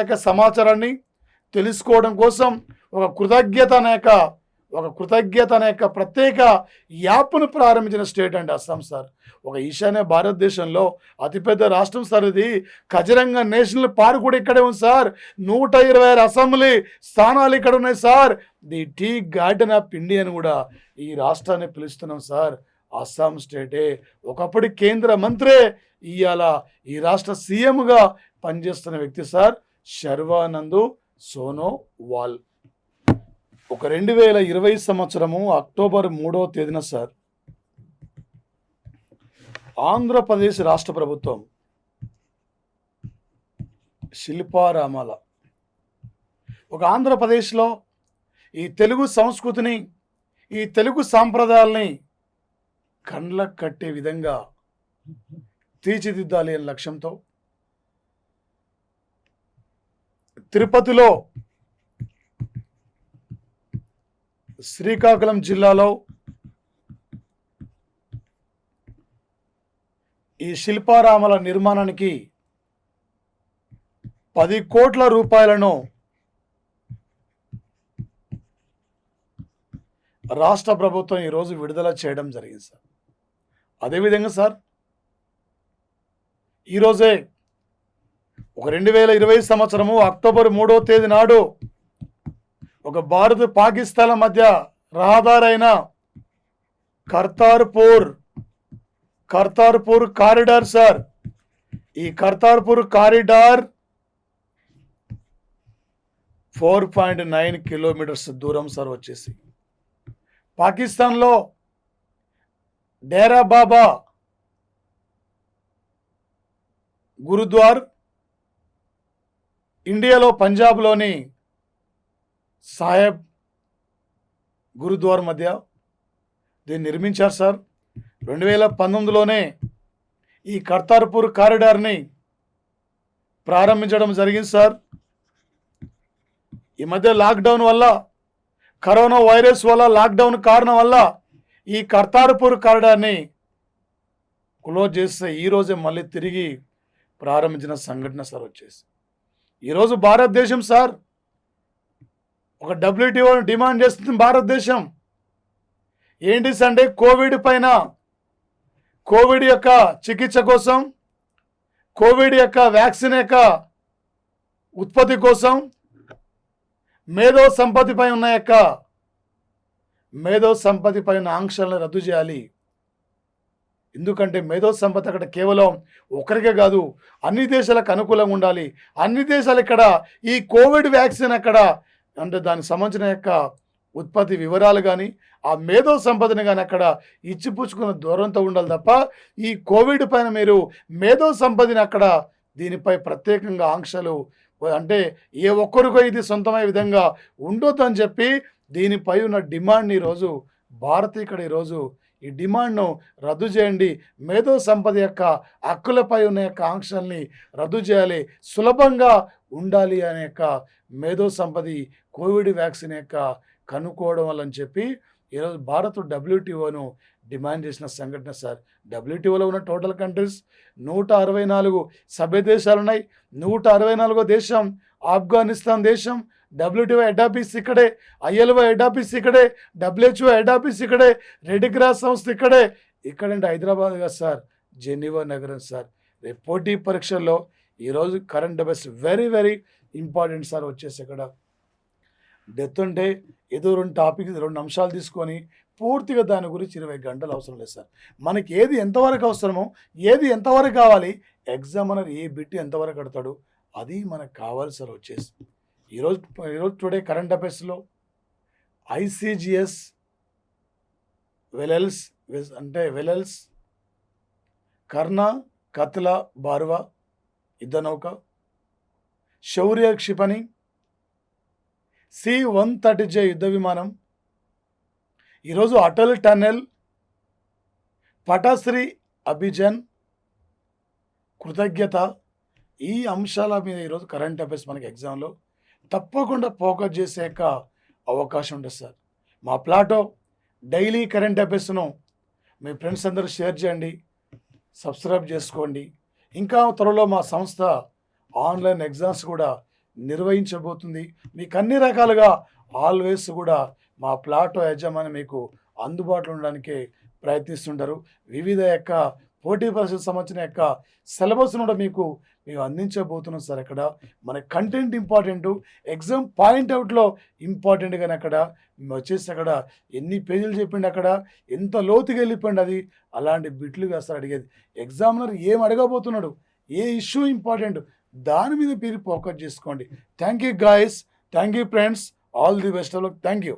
యొక్క సమాచారాన్ని తెలుసుకోవడం కోసం ఒక కృతజ్ఞత అనే యొక్క ప్రత్యేక యాప్ను ప్రారంభించిన స్టేట్ అంటే అస్సాం సార్. ఒక ఈశాన్య భారతదేశంలో అతిపెద్ద రాష్ట్రం సార్ ఇది. కజిరంగా నేషనల్ పార్క్ కూడా ఇక్కడే ఉంది సార్. 126 అసెంబ్లీ స్థానాలు ఇక్కడ ఉన్నాయి sir. The tea garden of India అని కూడా ఈ రాష్ట్రాన్ని పిలుస్తున్నాం సార్. అస్సాం స్టేటే ఒకప్పటి కేంద్ర మంత్రే ఇవాళ ఈ రాష్ట్ర సీఎంగా పనిచేస్తున్న వ్యక్తి సార్ సర్వానంద్ సోనోవాల్. 2020 సంవత్సరము అక్టోబర్ 3వ తేదీన సార్ ఆంధ్రప్రదేశ్ రాష్ట్ర ప్రభుత్వం శిల్పారామాల ఆంధ్రప్రదేశ్లో ఈ తెలుగు సంస్కృతిని ఈ తెలుగు సాంప్రదాయాల్ని కండ్లకు కట్టే విధంగా తీర్చిదిద్దాలి అనే లక్ష్యంతో తిరుపతిలో శ్రీకాకుళం జిల్లాలో ఈ శిల్పారామాల నిర్మాణానికి 10 కోట్ల రూపాయలను రాష్ట్ర ప్రభుత్వం ఈరోజు విడుదల చేయడం జరిగింది సార్. అదేవిధంగా సార్ ఈరోజే 2020 సంవత్సరము అక్టోబర్ 3వ తేదీ నాడు ఒక భారత్ పాకిస్తాన్ల మధ్య రహదారైన కర్తార్పూర్ కారిడార్ సార్. ఈ కర్తార్పూర్ కారిడార్ 4.9 కిలోమీటర్స్ దూరం సార్. వచ్చేసి పాకిస్తాన్లో డేరా బాబా గురుద్వార్, ఇండియాలో పంజాబ్లోని సాహెబ్ గురుద్వార్ మధ్య దీన్ని నిర్మించారు సార్. 2019లోనే ఈ కర్తార్పూర్ కారిడార్ని ప్రారంభించడం జరిగింది సార్. ఈ మధ్య లాక్డౌన్ వల్ల, కరోనా వైరస్ వల్ల, లాక్డౌన్ కారణం వల్ల ఈ కర్తార్పూర్ కారిడార్ని క్లోజ్ చేస్తే ఈరోజే మళ్ళీ తిరిగి ప్రారంభించిన సంఘటన సార్. వచ్చేసి ఈరోజు భారతదేశం సార్ ఒక WTO డిమాండ్ చేస్తుంది. భారతదేశం ఏంటి అంటే కోవిడ్ యొక్క చికిత్స కోసం, కోవిడ్ యొక్క వ్యాక్సిన్ యొక్క ఉత్పత్తి కోసం మేధో సంపత్తిపై ఉన్న ఆంక్షలను రద్దు చేయాలి. ఎందుకంటే మేధో సంపత్తి అక్కడ కేవలం ఒకరికే కాదు, అన్ని దేశాలకు అనుకూలంగా ఉండాలి. అన్ని దేశాలు ఇక్కడ ఈ కోవిడ్ వ్యాక్సిన్ అక్కడ అంటే దానికి సంబంధించిన యొక్క ఉత్పత్తి వివరాలు కానీ ఆ మేధో సంపదని కానీ అక్కడ ఇచ్చిపుచ్చుకున్న దూరంతో ఉండాలి తప్ప ఈ కోవిడ్ పైన మీరు మేధో సంపదని అక్కడ దీనిపై ప్రత్యేకంగా ఆంక్షలు అంటే ఏ ఒక్కరికో ఇది సొంతమయ్యే విధంగా ఉండొద్దు అని చెప్పి దీనిపై ఉన్న డిమాండ్ని ఈరోజు భారత్ ఇక్కడ ఈరోజు ఈ డిమాండ్ను రద్దు చేయండి. మేధో సంపద యొక్క హక్కులపై ఉన్న యొక్క ఆంక్షల్ని రద్దు చేయాలి, సులభంగా ఉండాలి అనే యొక్క మేధో సంపది కోవిడ్ వ్యాక్సిన్ యొక్క కనుక్కోవడం వల్ల అని చెప్పి ఈరోజు భారత్ WTOను డిమాండ్ చేసిన సంఘటన సార్. WTOలో ఉన్న టోటల్ కంట్రీస్ 164 సభ్య దేశాలు ఉన్నాయి. 164వ దేశం ఆఫ్ఘనిస్తాన్ దేశం. WTO హెడ్ ఆఫీస్ ఇక్కడే, ILO హెడ్ ఆఫీస్ ఇక్కడే, WHO హెడ్ ఆఫీస్ ఇక్కడే, రెడ్ క్రాస్ సంస్థ ఇక్కడంటే హైదరాబాద్ కదా సార్, జెనీవా నగరం సార్. రేపు పోటీ పరీక్షల్లో ఈరోజు current affairs very very important sir. వచ్చేసి ఇక్కడ డెత్ అంటే ఏదో 2 అంశాలు తీసుకొని పూర్తిగా దాని గురించి 20 గంటలు అవసరం లేదు సార్. మనకి ఏది ఎంతవరకు అవసరమో, ఏది ఎంతవరకు కావాలి, ఎగ్జామినర్ ఏ బిట్ ఎంతవరకు అడతాడు, అది మనకు కావాలి సార్. వచ్చేసి ఈరోజు టుడే కరెంట్ అఫైర్స్లో ఐసీజీఎస్ వెలెల్స్ కర్ణ కత్ల బార్వా యుద్ధనౌక, శౌర్య క్షిపణి, C-130J యుద్ధ విమానం, ఈరోజు అటల్ టన్నెల్, పటాశ్రీ అభిజన్, కృతజ్ఞత, ఈ అంశాల మీద ఈరోజు కరెంట్ అఫైర్స్ మనకి ఎగ్జామ్లో తప్పకుండా ఫోకస్ చేసే అవకాశం ఉంటుంది సార్. మా ప్లాటో డైలీ కరెంట్ అఫైర్స్ను మీ ఫ్రెండ్స్ అందరూ షేర్ చేయండి, సబ్స్క్రైబ్ చేసుకోండి. ఇంకా త్వరలో మా సంస్థ ఆన్లైన్ ఎగ్జామ్స్ కూడా నిర్వహించబోతుంది. మీకు అన్ని రకాలుగా ఆల్వేస్ కూడా మా ప్లాటో యజమాని మీకు అందుబాటులో ఉండడానికే ప్రయత్నిస్తుంటారు. వివిధ పోటీ పరీక్షలకు సంబంధించిన సిలబస్ను కూడా మేము అందించబోతున్నాం సార్. అక్కడ మన కంటెంట్ ఇంపార్టెంట్, ఎగ్జామ్ పాయింట్ అవుట్లో ఇంపార్టెంట్. కానీ అక్కడ వచ్చేసి అక్కడ ఎన్ని పేజీలు చెప్పిండి, అక్కడ ఎంత లోతుగా వెళ్ళిపోయింది, అది అలాంటి బిట్లుగా సార్ అడిగేది. ఎగ్జామినర్ ఏం అడగబోతున్నాడు, ఏ ఇష్యూ ఇంపార్టెంట్, దాని మీద మీరు ఫోకస్ చేసుకోండి. Thank you guys, thank you friends, all the best of luck. Thank you.